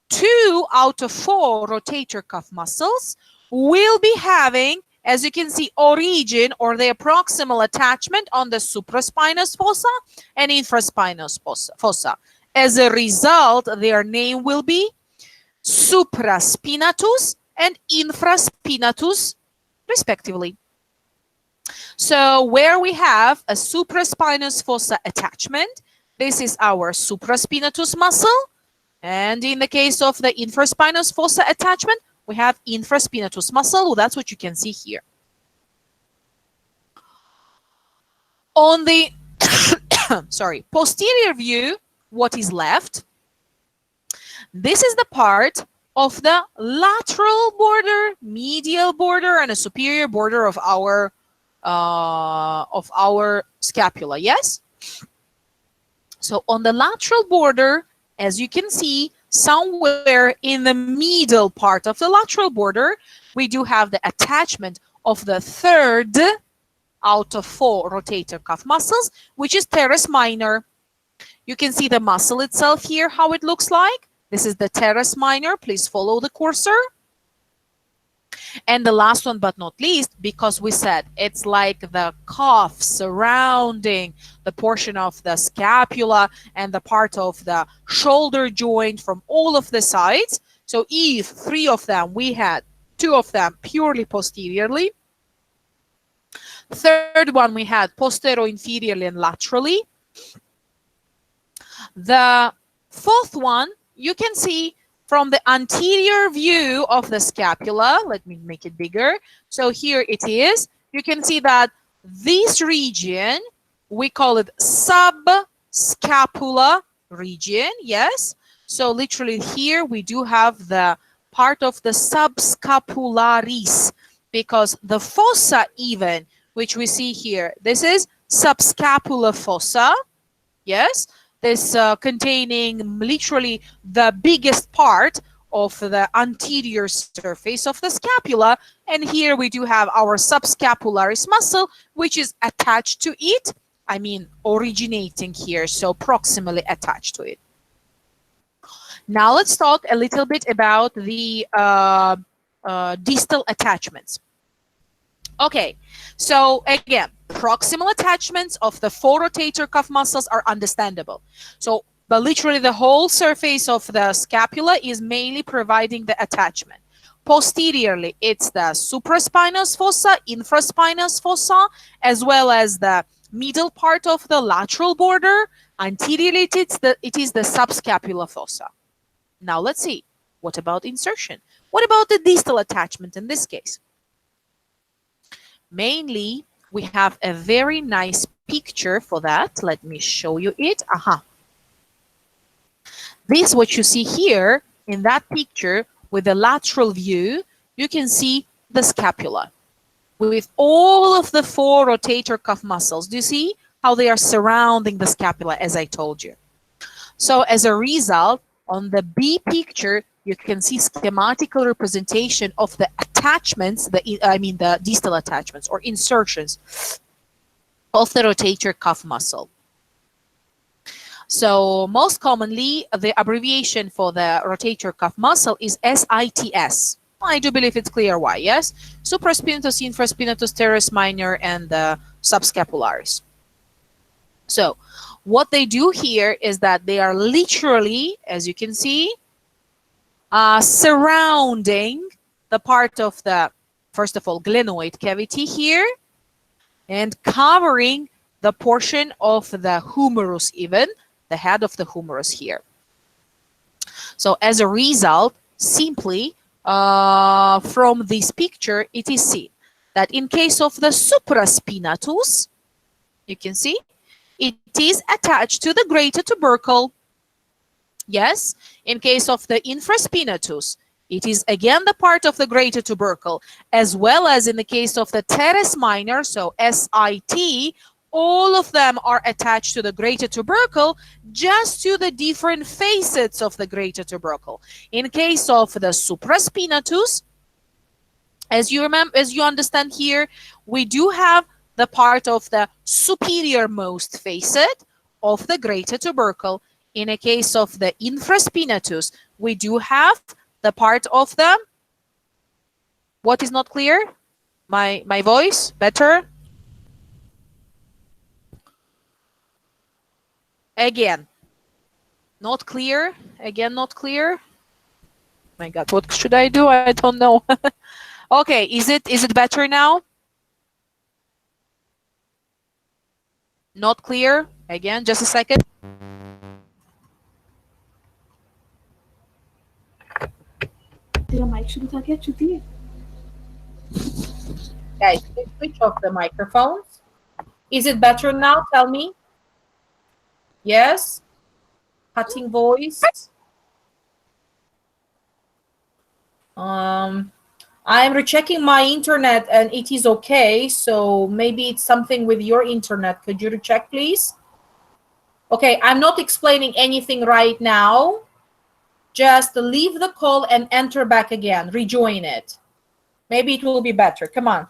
2 out of 4 rotator cuff muscles will be having, as you can see, origin or their proximal attachment on the supraspinous fossa and infraspinous fossa. As a result, their name will be supraspinatus and infraspinatus, respectively. So where we have a supraspinous fossa attachment, this is our supraspinatus muscle. And in the case of the infraspinous fossa attachment, we have infraspinatus muscle. That's what you can see here. On the sorry, posterior view, what is left? This is the part of the lateral border, medial border, and a superior border of our scapula. Yes. So on the lateral border, as you can see, somewhere in the middle part of the lateral border, we do have the attachment of the 3rd out of 4 rotator cuff muscles, which is teres minor. You can see the muscle itself here, how it looks like. This is the teres minor. Please follow the cursor. And the last one, but not least, because we said it's like the cuff surrounding the portion of the scapula and the part of the shoulder joint from all of the sides. So if 3 of them, we had 2 of them purely posteriorly. 3rd one, we had postero-inferiorly and laterally. The 4th one, you can see from the anterior view of the scapula. Let me make it bigger. So here it is. You can see that this region, we call it subscapula region. Yes. So literally here we do have the part of the subscapularis, because the fossa even, which we see here, this is subscapular fossa. Yes. This containing literally the biggest part of the anterior surface of the scapula. And here we do have our subscapularis muscle, which is attached to it. I mean, originating here, so proximally attached to it. Now let's talk a little bit about the distal attachments. Okay, so again, proximal attachments of the 4 rotator cuff muscles are understandable. So, but literally the whole surface of the scapula is mainly providing the attachment. Posteriorly, it's the supraspinous fossa, infraspinous fossa, as well as the middle part of the lateral border. Anteriorly, it is the subscapular fossa. Now let's see, what about insertion? What about the distal attachment in this case? Mainly, we have a very nice picture for that. Let me show you it. This, what you see here in that picture with the lateral view, you can see the scapula with all of the 4 rotator cuff muscles. Do you see how they are surrounding the scapula, as I told you? So as a result, on the B picture, you can see schematical representation of the attachments, the distal attachments or insertions of the rotator cuff muscle. So most commonly, the abbreviation for the rotator cuff muscle is SITS. I do believe it's clear why, yes? Supraspinatus, infraspinatus, teres minor, and the subscapularis. So what they do here is that they are literally, as you can see, surrounding the part of the first of all, glenoid cavity here, and covering the portion of the humerus, even the head of the humerus here. So as a result, simply from this picture, it is seen that in case of the supraspinatus, you can see it is attached to the greater tubercle. Yes, in case of the infraspinatus, it is again the part of the greater tubercle, as well as in the case of the teres minor, so SIT, all of them are attached to the greater tubercle, just to the different facets of the greater tubercle. In case of the supraspinatus, as you understand here, we do have the part of the superior-most facet of the greater tubercle. In a case of the infraspinatus, we do have the part of the, what is not clear? My voice, better? Again, not clear. Again, not clear. My God, what should I do? I don't know. Okay, is it better now? Not clear. Again, just a second. तेरा mic शुरू था क्या चुती है? Guys, please switch off the microphones. Is it better now? Tell me. Yes? Cutting voice. I'm rechecking my internet and it is okay. So maybe it's something with your internet. Could you recheck, please? Okay, I'm not explaining anything right now. Just leave the call and enter back again. Rejoin it. Maybe it will be better. Come on.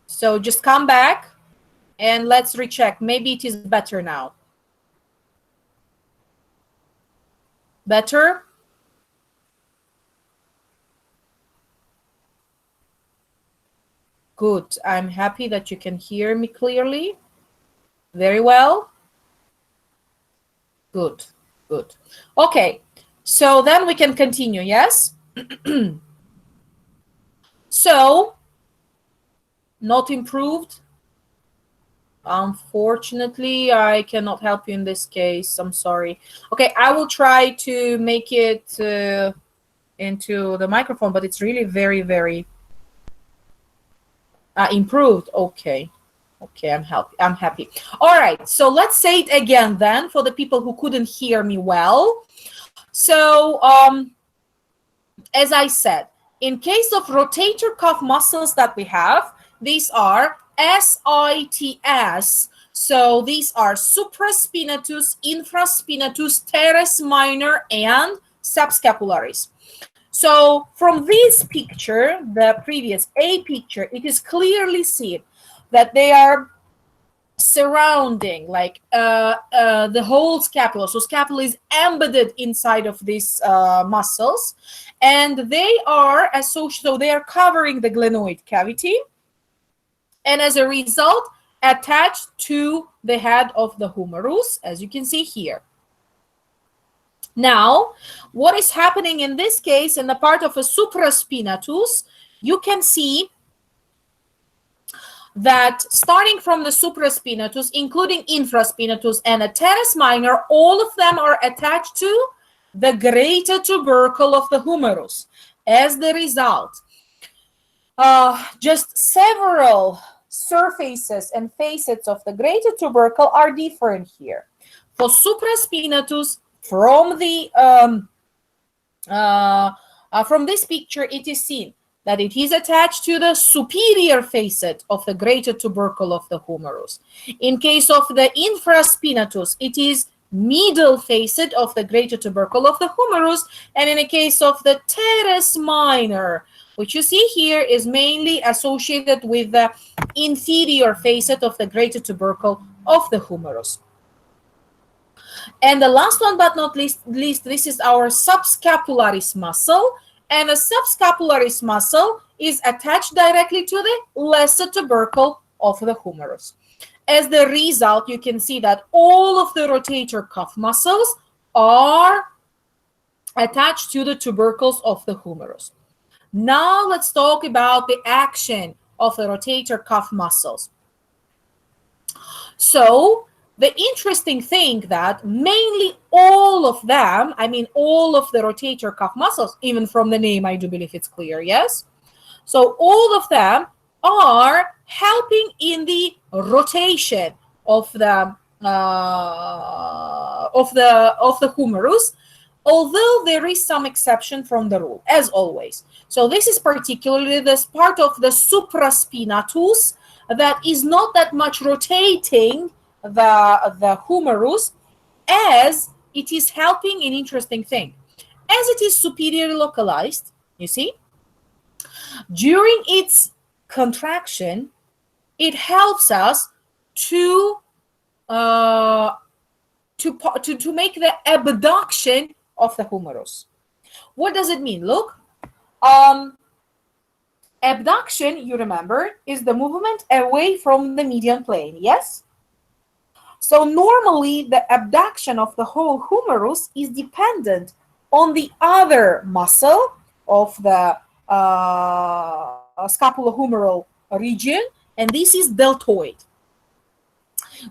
So just come back and let's recheck. Maybe it is better now. Better? Good. I'm happy that you can hear me clearly. Very well. Good. Good. Okay. So then we can continue, yes? So, not improved. Unfortunately, I cannot help you in this case. I'm sorry. Okay, I will try to make it into the microphone, but it's really very, very improved. Okay. Okay, I'm happy. All right, so let's say it again then for the people who couldn't hear me well. So, as I said, in case of rotator cuff muscles that we have, these are SITS. So these are supraspinatus, infraspinatus, teres minor, and subscapularis. So from this picture, the previous A picture, it is clearly seen that they are surrounding like the whole scapula. So scapula is embedded inside of these muscles, and they are associated, so they are covering the glenoid cavity, and as a result attached to the head of the humerus, as you can see here. Now, what is happening in this case in the part of a supraspinatus, you can see that starting from the supraspinatus, including infraspinatus and a teres minor, all of them are attached to the greater tubercle of the humerus. As the result, just several surfaces and facets of the greater tubercle are different here. For supraspinatus, from this picture, it is seen that it is attached to the superior facet of the greater tubercle of the humerus. In case of the infraspinatus, it is middle facet of the greater tubercle of the humerus, and in a case of the teres minor, which you see here, is mainly associated with the inferior facet of the greater tubercle of the humerus. And the last one but not least, this is our subscapularis muscle. And the subscapularis muscle is attached directly to the lesser tubercle of the humerus. As the result, you can see that all of the rotator cuff muscles are attached to the tubercles of the humerus. Now let's talk about the action of the rotator cuff muscles. So the interesting thing that mainly all of them, I mean all of the rotator cuff muscles, even from the name I do believe it's clear, yes? So all of them are helping in the rotation of the humerus, although there is some exception from the rule, as always. So this is particularly this part of the supraspinatus that is not that much rotating the humerus, as it is helping an interesting thing. As it is superiorly localized, you see, during its contraction, it helps us to make the abduction of the humerus. What does it mean? Look, abduction, you remember, is the movement away from the median plane, yes? So normally the abduction of the whole humerus is dependent on the other muscle of the scapulohumeral region, and this is deltoid.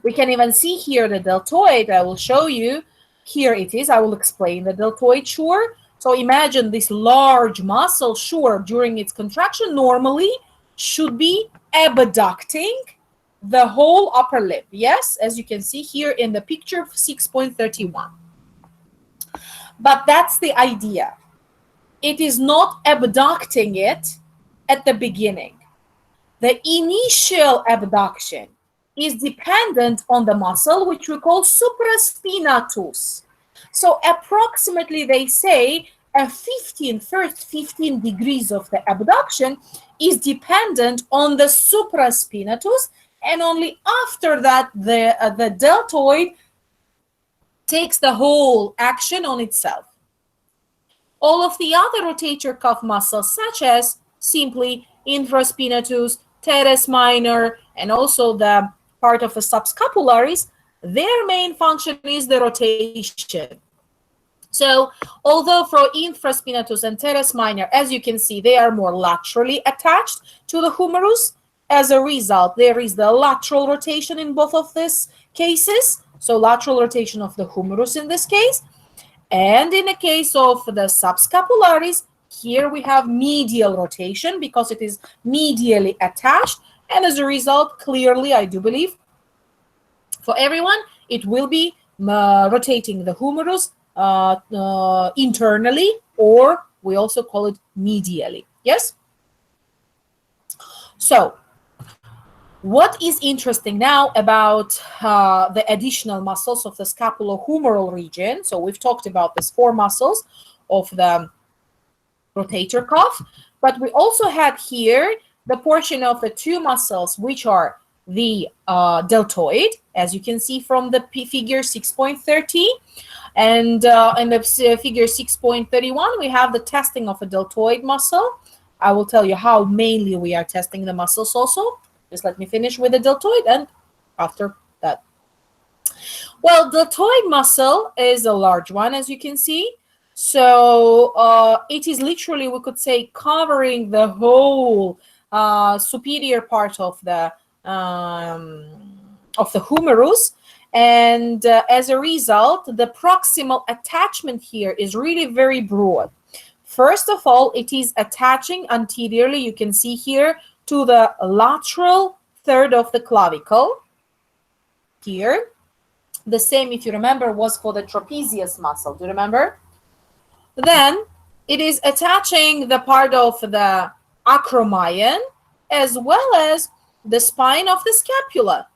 We can even see here the deltoid. I will show you. Here it is. I will explain the deltoid, sure. So imagine this large muscle, sure, during its contraction normally should be abducting the whole upper lip. Yes, as you can see here in the picture 6.31. But that's the idea. It is not abducting it at the beginning. The initial abduction is dependent on the muscle, which we call supraspinatus. So approximately, they say, first 15 degrees of the abduction is dependent on the supraspinatus, and only after that the deltoid takes the whole action on itself. All of the other rotator cuff muscles, such as simply infraspinatus, teres minor, and also the part of the subscapularis, their main function is the rotation. So although for infraspinatus and teres minor, as you can see, they are more laterally attached to the humerus. As a result, there is the lateral rotation in both of these cases. So lateral rotation of the humerus in this case. And in the case of the subscapularis, here we have medial rotation because it is medially attached. And as a result, clearly, I do believe, for everyone, it will be rotating the humerus internally, or we also call it medially. Yes? So, what is interesting now about the additional muscles of the scapulohumeral region? So we've talked about these 4 muscles of the rotator cuff, but we also had here the portion of the 2 muscles, which are the deltoid, as you can see from the figure 6.30, and in the figure 6.31, we have the testing of a deltoid muscle. I will tell you how mainly we are testing the muscles also. Just let me finish with the deltoid, and after that. Well, deltoid muscle is a large one, as you can see. So it is literally, we could say, covering the whole superior part of the humerus. And as a result, the proximal attachment here is really very broad. First of all, it is attaching anteriorly, you can see here, to the lateral third of the clavicle. Here. The same, if you remember, was for the trapezius muscle. Do you remember? Then it is attaching the part of the acromion as well as the spine of the scapula,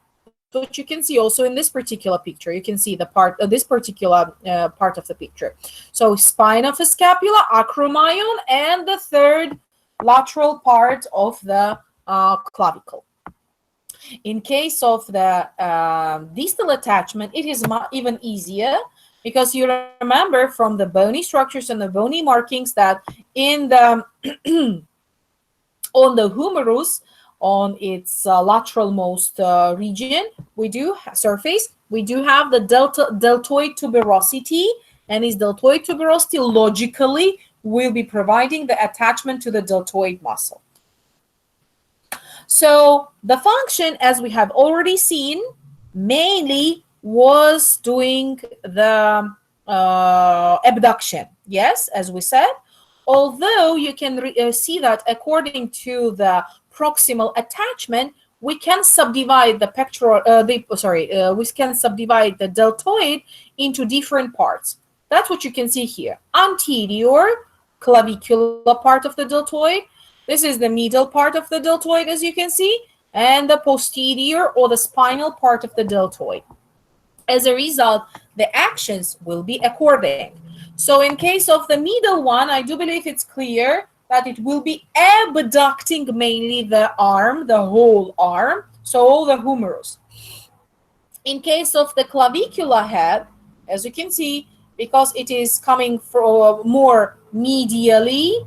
which you can see also in this particular picture. You can see the part of this particular part of the picture. So spine of the scapula, acromion, and the third lateral part of the clavicle. In case of the distal attachment, it is even easier, because you remember from the bony structures and the bony markings that in the on the humerus, on its lateralmost region, we do surface, we do have the deltoid tuberosity, and his deltoid tuberosity logically will be providing the attachment to the deltoid muscle. So the function, as we have already seen, mainly was doing the abduction. Yes, as we said, although you can see that according to the proximal attachment, we can subdivide the pectoral, we can subdivide the deltoid into different parts. That's what you can see here. Anterior clavicular part of the deltoid. This is the medial part of the deltoid, as you can see, and the posterior or the spinal part of the deltoid. As a result, the actions will be according. So in case of the middle one, I do believe it's clear that it will be abducting mainly the arm, the whole arm, so the humerus. In case of the clavicular head, as you can see, because it is coming from more medially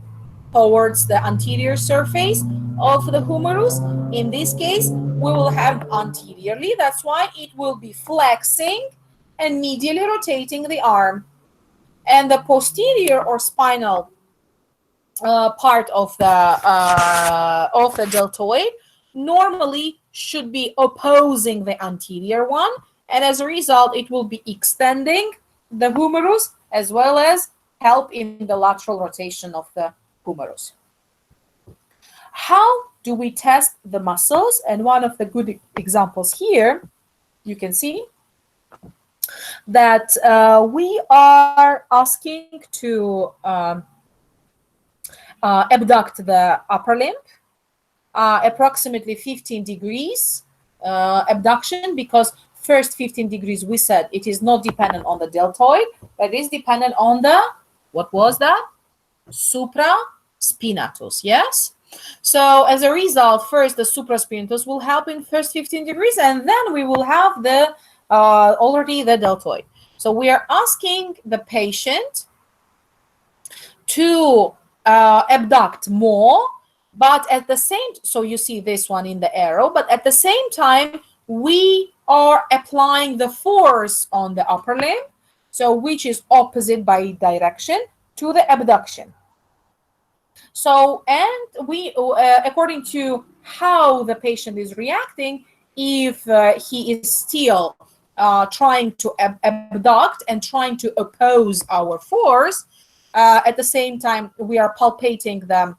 towards the anterior surface of the humerus, in this case, we will have anteriorly. That's why it will be flexing and medially rotating the arm. And the posterior or spinal part of the deltoid normally should be opposing the anterior one, and as a result it will be extending the humerus as well as help in the lateral rotation of the humerus. How do we test the muscles? And one of the good examples here, you can see that we are asking to abduct the upper limb, approximately 15 degrees abduction, because first 15 degrees we said it is not dependent on the deltoid, but it is dependent on the, what was that? Supraspinatus, yes? So as a result, first the supraspinatus will help in first 15 degrees, and then we will have the already the deltoid. So we are asking the patient to abduct more, but at the same, so you see this one in the arrow, but at the same time we are applying the force on the upper limb, so which is opposite by direction to the abduction. So, and we according to how the patient is reacting, if he is still trying to abduct and trying to oppose our force, at the same time we are palpating the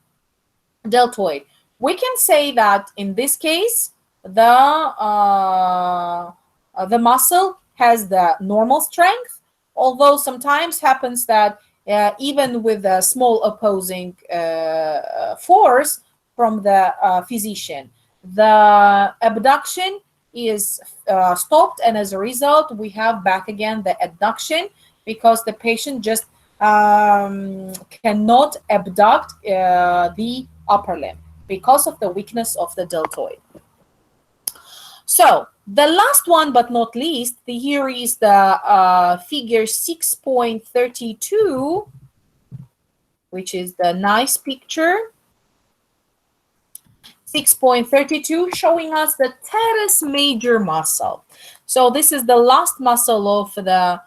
deltoid, we can say that in this case the muscle has the normal strength, although sometimes happens that even with a small opposing force from the physician, the abduction is stopped, and as a result we have back again the adduction, because the patient just cannot abduct the upper limb because of the weakness of the deltoid. So the last one but not least, here is the figure 6.32, which is the nice picture. 6.32 showing us the teres major muscle. So this is the last muscle of the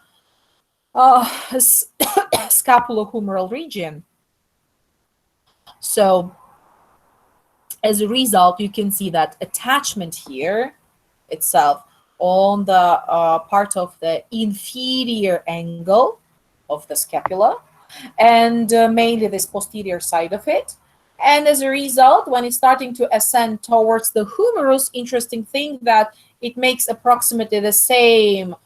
scapulohumeral region. So as a result, you can see that attachment here itself on the part of the inferior angle of the scapula, and mainly this posterior side of it. And as a result, when it's starting to ascend towards the humerus, interesting thing that it makes approximately the same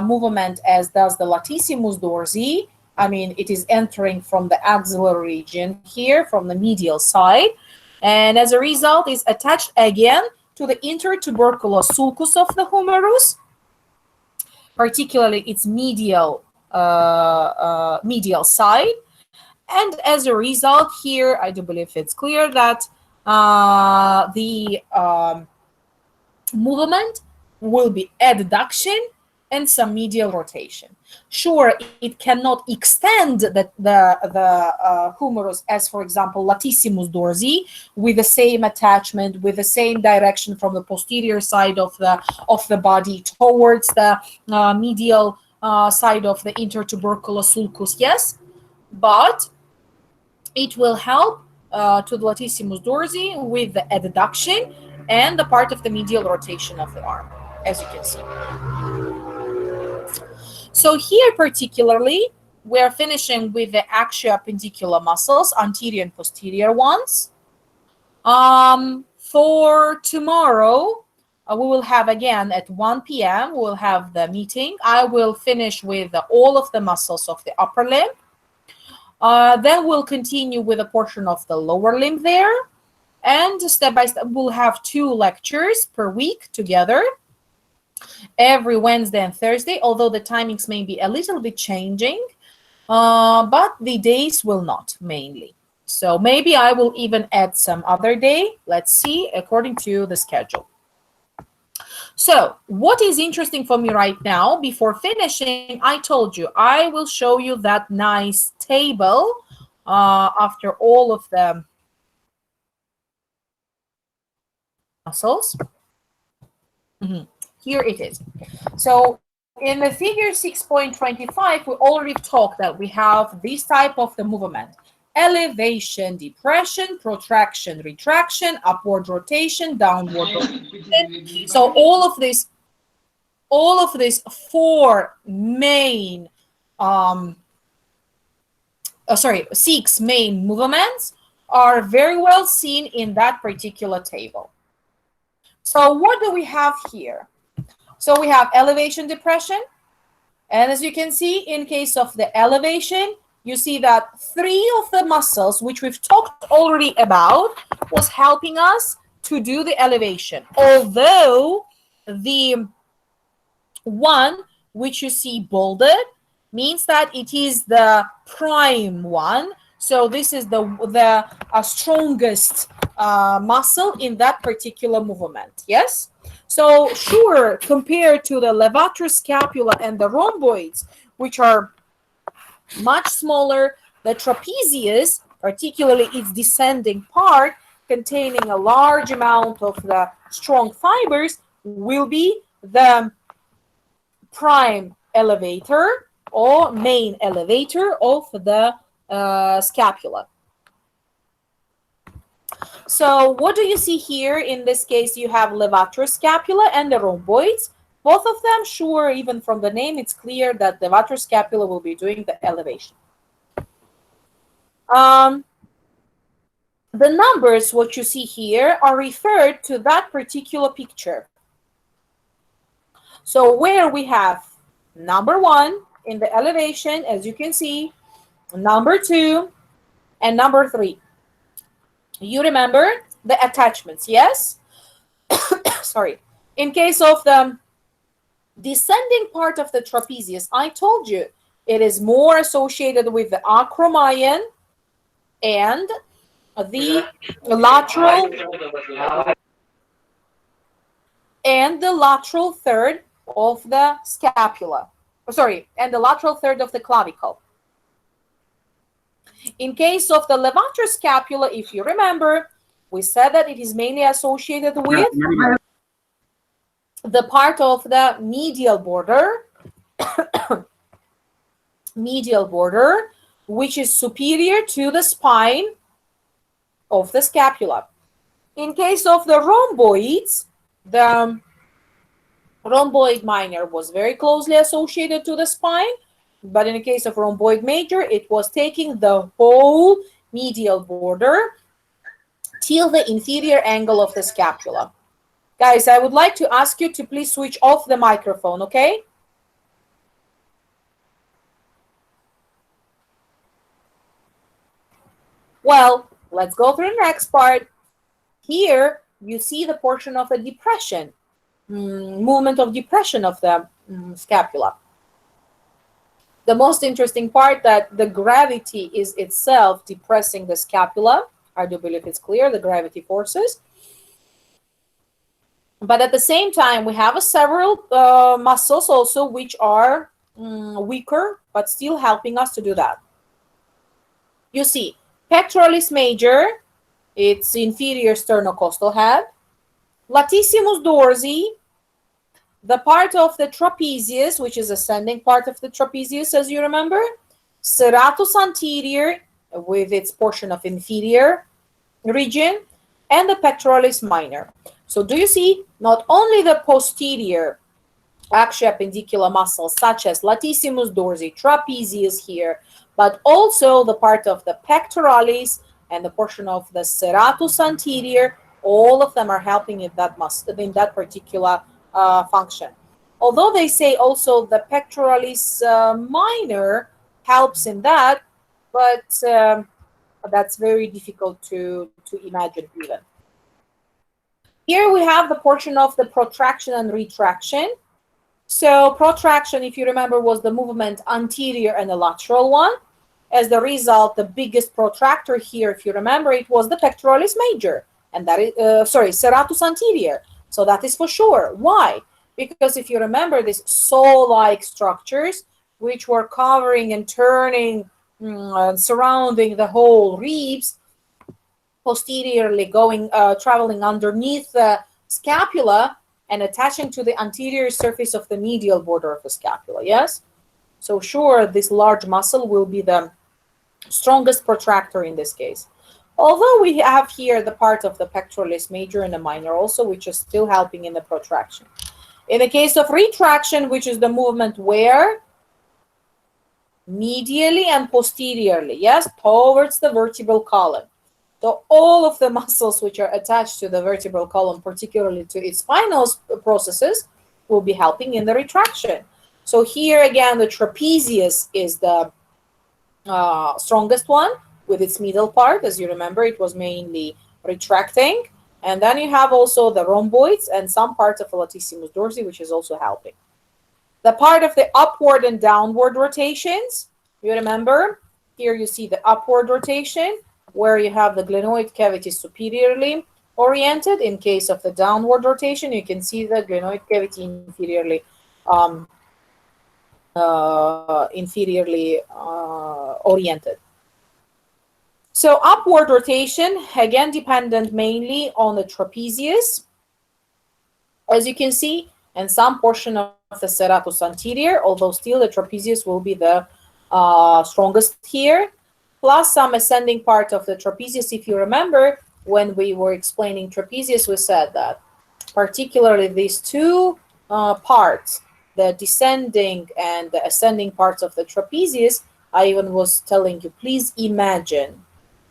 movement as does the latissimus dorsi. I mean, it is entering from the axillary region here, from the medial side. And as a result, is attached again to the intertubercular sulcus of the humerus, particularly its medial medial side. And as a result here, I do believe it's clear that the movement will be adduction and some medial rotation. Sure, it cannot extend the humerus as, for example, latissimus dorsi, with the same attachment, with the same direction from the posterior side of the body towards the medial side of the intertubercular sulcus, yes, but it will help to the latissimus dorsi with the adduction and the part of the medial rotation of the arm, as you can see. So here particularly, we're finishing with the axioappendicular muscles, anterior and posterior ones. For tomorrow, we will have again at 1 p.m. we'll have the meeting. I will finish with all of the muscles of the upper limb. Then we'll continue with a portion of the lower limb there. And step by step, we'll have 2 lectures per week together, every Wednesday and Thursday, although the timings may be a little bit changing, but the days will not mainly. So maybe I will even add some other day. Let's see, according to the schedule. So what is interesting for me right now, before finishing, I told you I will show you that nice table after all of the muscles. Here it is. So in the figure 6.25, we already talked that we have this type of the movement: elevation, depression, protraction, retraction, upward rotation, downward rotation. So all of these 4 main, 6 main movements are very well seen in that particular table. So what do we have here? So we have elevation, depression, and as you can see, in case of the elevation, you see that 3 of the muscles, which we've talked already about, was helping us to do the elevation. Although the one which you see bolded means that it is the prime one. So this is the strongest muscle in that particular movement. Yes. So sure, compared to the levator scapula and the rhomboids, which are much smaller, the trapezius, particularly its descending part, containing a large amount of the strong fibers, will be the prime elevator or main elevator of the scapula. So what do you see here? In this case, you have levator scapula and the rhomboids. Both of them, sure, even from the name, it's clear that the levator scapula will be doing the elevation. The numbers, what you see here, are referred to that particular picture. So where we have number 1 in the elevation, as you can see, number 2, and number 3. You remember the attachments, yes? Sorry. In case of the descending part of the trapezius, I told you it is more associated with the acromion and the lateral third of the scapula. Sorry, and the lateral third of the clavicle. In case of the levator scapula, if you remember, we said that it is mainly associated with the part of the medial border, which is superior to the spine of the scapula. In case of the rhomboids, the rhomboid minor was very closely associated to the spine, but in the case of rhomboid major, it was taking the whole medial border till the inferior angle of the scapula. Guys, I would like to ask you to please switch off the microphone, okay? Well, let's go through the next part. Here, you see the portion of the depression, movement of depression of the scapula. The most interesting part, that the gravity is itself depressing the scapula. I do believe it's clear, the gravity forces. But at the same time, we have several muscles also which are weaker, but still helping us to do that. You see, pectoralis major, it's inferior sternocostal head. Latissimus dorsi, the part of the trapezius, which is ascending part of the trapezius, as you remember, serratus anterior with its portion of inferior region, and the pectoralis minor. So do you see not only the posterior axio-appendicular muscles such as latissimus dorsi, trapezius here, but also the part of the pectoralis and the portion of the serratus anterior, all of them are helping in that muscle, in that particular function. Although they say also the pectoralis minor helps in that, but that's very difficult to imagine even. Here we have the portion of the protraction and retraction. So protraction, if you remember, was the movement anterior and the lateral one. As the result, the biggest protractor here, if you remember, it was the pectoralis major, and that is, serratus anterior. So that is for sure. Why? Because if you remember these saw-like structures, which were covering and turning, surrounding the whole ribs, posteriorly going, traveling underneath the scapula and attaching to the anterior surface of the medial border of the scapula, yes? So sure, this large muscle will be the strongest protractor in this case. Although we have here the part of the pectoralis major and the minor also, which is still helping in the protraction. In the case of retraction, which is the movement where? Medially and posteriorly, yes, towards the vertebral column. So all of the muscles which are attached to the vertebral column, particularly to its spinal processes, will be helping in the retraction. So here again, the trapezius is the strongest one with its middle part. As you remember, it was mainly retracting. And then you have also the rhomboids and some parts of the latissimus dorsi, which is also helping. The part of the upward and downward rotations, you remember, here you see the upward rotation, where you have the glenoid cavity superiorly oriented. In case of the downward rotation, you can see the glenoid cavity inferiorly oriented. So upward rotation, again, dependent mainly on the trapezius, as you can see, and some portion of the serratus anterior, although still the trapezius will be the strongest here, plus some ascending part of the trapezius. If you remember, when we were explaining trapezius, we said that particularly these two parts, the descending and the ascending parts of the trapezius, I even was telling you, please imagine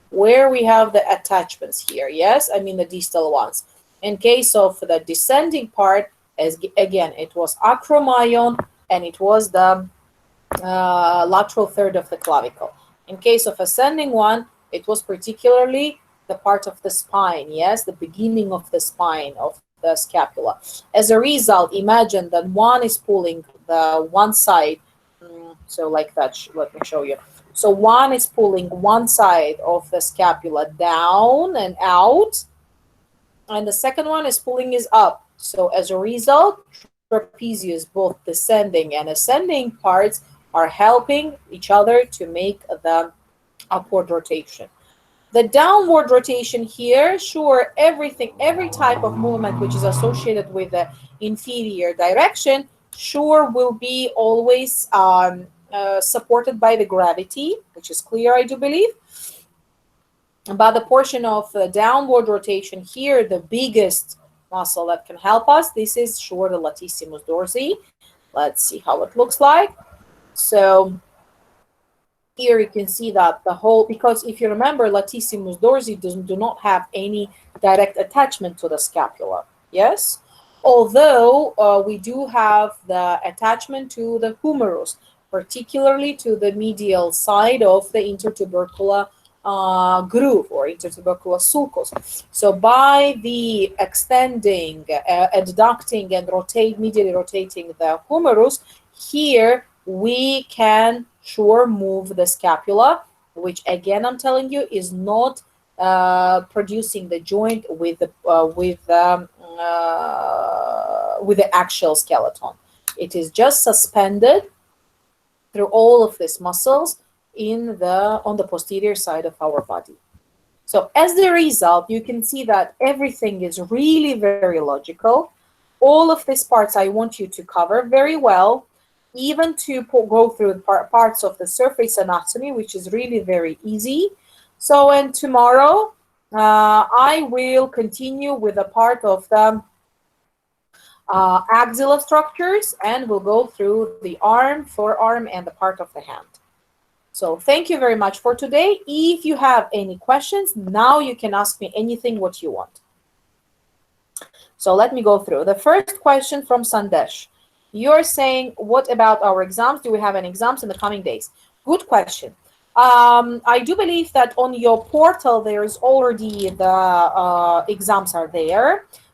where we have the attachments here. Yes, I mean the distal ones. In case of the descending part, as again, it was acromyon and it was the lateral third of the clavicle. In case of ascending one, it was particularly the part of the spine, yes, the beginning of the spine of the scapula. As a result, imagine that one is pulling the one side, so like that, let me show you. So one is pulling one side of the scapula down and out, and the second one is pulling is up. So as a result, trapezius, both descending and ascending parts, are helping each other to make the upward rotation. The downward rotation here, sure, everything, every type of movement which is associated with the inferior direction, sure, will be always supported by the gravity, which is clear, I do believe. But the portion of the downward rotation here, the biggest muscle that can help us, this is sure the latissimus dorsi. Let's see how it looks like. So here you can see that the whole, because if you remember, latissimus dorsi do not have any direct attachment to the scapula, yes? Although we do have the attachment to the humerus, particularly to the medial side of the intertubercular groove or intertubercular sulcus. So by the extending, adducting and medially rotating the humerus, here we can sure move the scapula, which again I'm telling you is not producing the joint with the axial skeleton. It is just suspended through all of these muscles on the posterior side of our body. So as the result, you can see that everything is really very logical. all of these parts I want you to cover very well, even to go through parts of the surface anatomy, which is really very easy. So, and tomorrow I will continue with a part of the axilla structures, and we'll go through the arm, forearm, and the part of the hand. So thank you very much for today. If you have any questions, now you can ask me anything what you want. So let me go through. The first question from Sandesh. You're saying, what about our exams? Do we have any exams in the coming days? Good question. I do believe that on your portal, there's already the exams are there.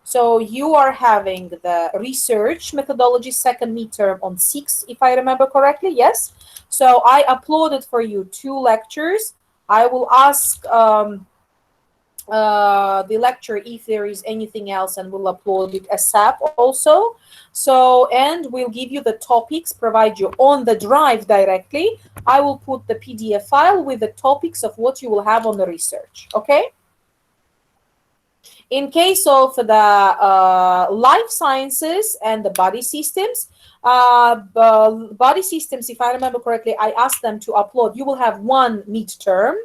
So you are having the research methodology second midterm on 6, if I remember correctly, yes? So I uploaded for you 2 lectures. I will ask the lecture if there is anything else, and we'll upload it ASAP also. So, and we'll give you the topics, provide you on the drive directly. I will put the PDF file with the topics of what you will have on the research, okay? In case of the life sciences and the body systems, body systems, if I remember correctly, I asked them to upload. You will have 1 midterm.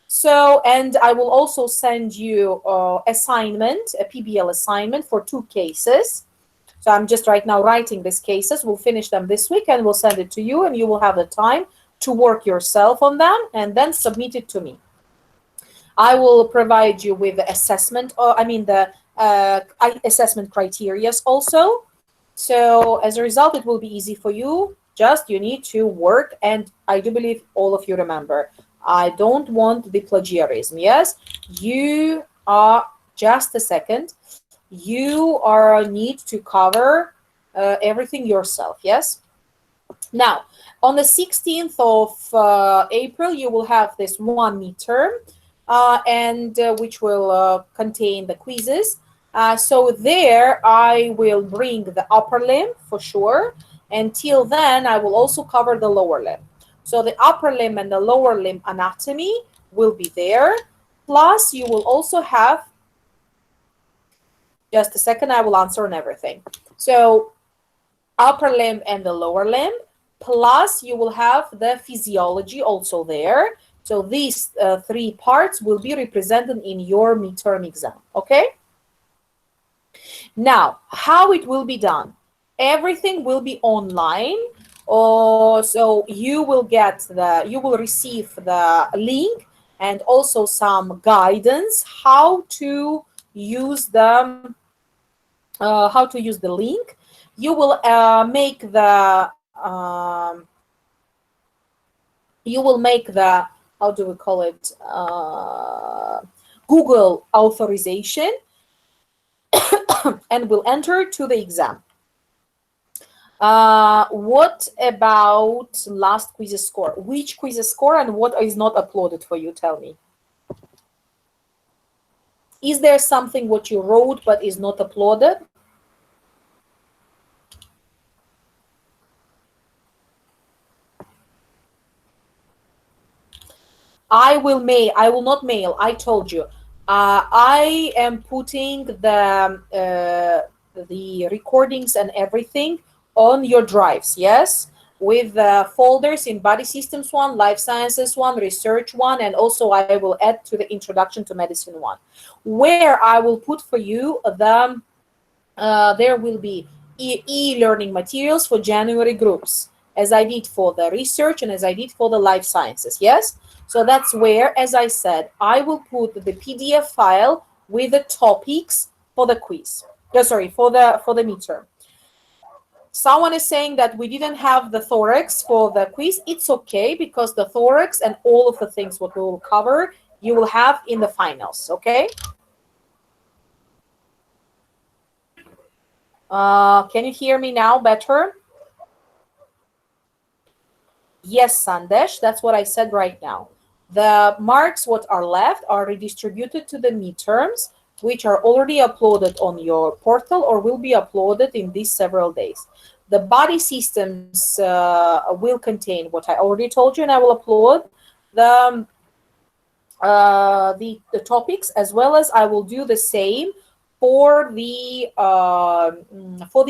So, and I will also send you assignment, a PBL assignment for 2 cases. So I'm just right now writing these cases. We'll finish them this week and we'll send it to you, and you will have the time to work yourself on them and then submit it to me. I will provide you with the assessment, the assessment criteria also. So as a result, it will be easy for you. Just you need to work, and I do believe all of you remember. I don't want the plagiarism. Yes, you are, just a second. You are need to cover everything yourself. Yes. Now, on the 16th of April, you will have this 1 midterm, and which will contain the quizzes. So there, I will bring the upper limb for sure. Until then, I will also cover the lower limb. So the upper limb and the lower limb anatomy will be there. Plus, you will also have, just a second, I will answer on everything. So upper limb and the lower limb, plus you will have the physiology also there. So these 3 parts will be represented in your midterm exam, okay? Now, how it will be done? Everything will be online. So you will receive the link and also some guidance how to use the link. You will make the how do we call it, Google authorization and will enter to the exam. What about last quiz score? Which quiz score and what is not uploaded for you? Tell me. Is there something what you wrote but is not uploaded? I will not mail. I told you. I am putting the recordings and everything on your drives, yes, with the folders in body systems 1, life sciences 1, research 1, and also I will add to the introduction to medicine 1, where I will put for you the there will be e-learning materials for January groups, as I did for the research and as I did for the life sciences, yes. So that's where, as I said, I will put the PDF file with the topics for the quiz. For the midterm. Someone is saying that we didn't have the thorax for the quiz. It's okay, because the thorax and all of the things what we will cover, you will have in the finals, okay? Can you hear me now better? Yes, Sandesh, that's what I said right now. The marks what are left are redistributed to the midterms, which are already uploaded on your portal or will be uploaded in these several days. The body systems will contain what I already told you, and I will upload the topics, as well as I will do the same for the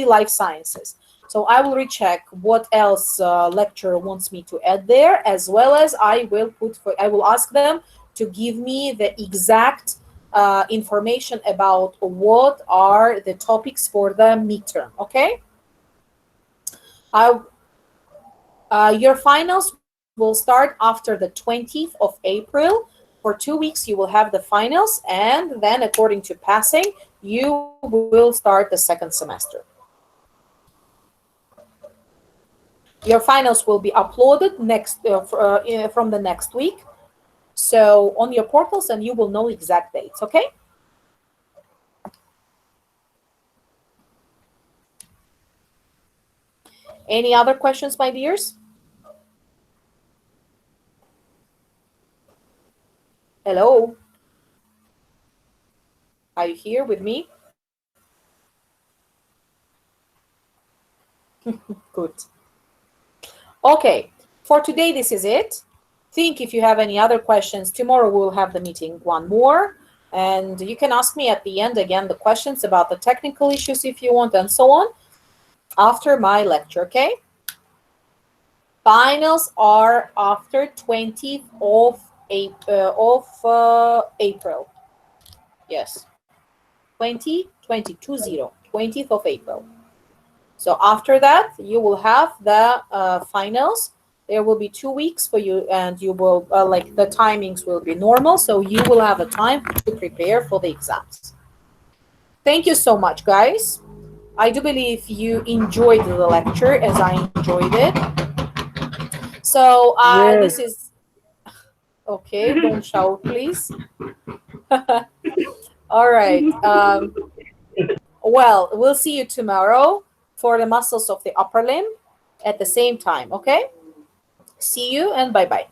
life sciences. So I will recheck what else lecturer wants me to add there, as well as I will ask them to give me the exact information about what are the topics for the midterm. Okay. Your finals will start after the 20th of April. For 2 weeks, you will have the finals, and then according to passing, you will start the second semester. Your finals will be uploaded from the next week, so on your portals, and you will know exact dates. Okay. Any other questions, my dears? Hello? Are you here with me? Good. Okay, for today, this is it. Think if you have any other questions. Tomorrow we'll have the meeting one more, and you can ask me at the end again the questions about the technical issues if you want, and so on, after my lecture, okay? Finals are after 20th of April. Yes, 20th of April. So after that, you will have the finals. There will be 2 weeks for you, and you will the timings will be normal, so you will have a time to prepare for the exams. Thank you so much, guys. I do believe you enjoyed the lecture as I enjoyed it. So Yes. this is okay. Don't shout, please. All right. Well, we'll see you tomorrow for the muscles of the upper limb at the same time. Okay. See you and bye-bye.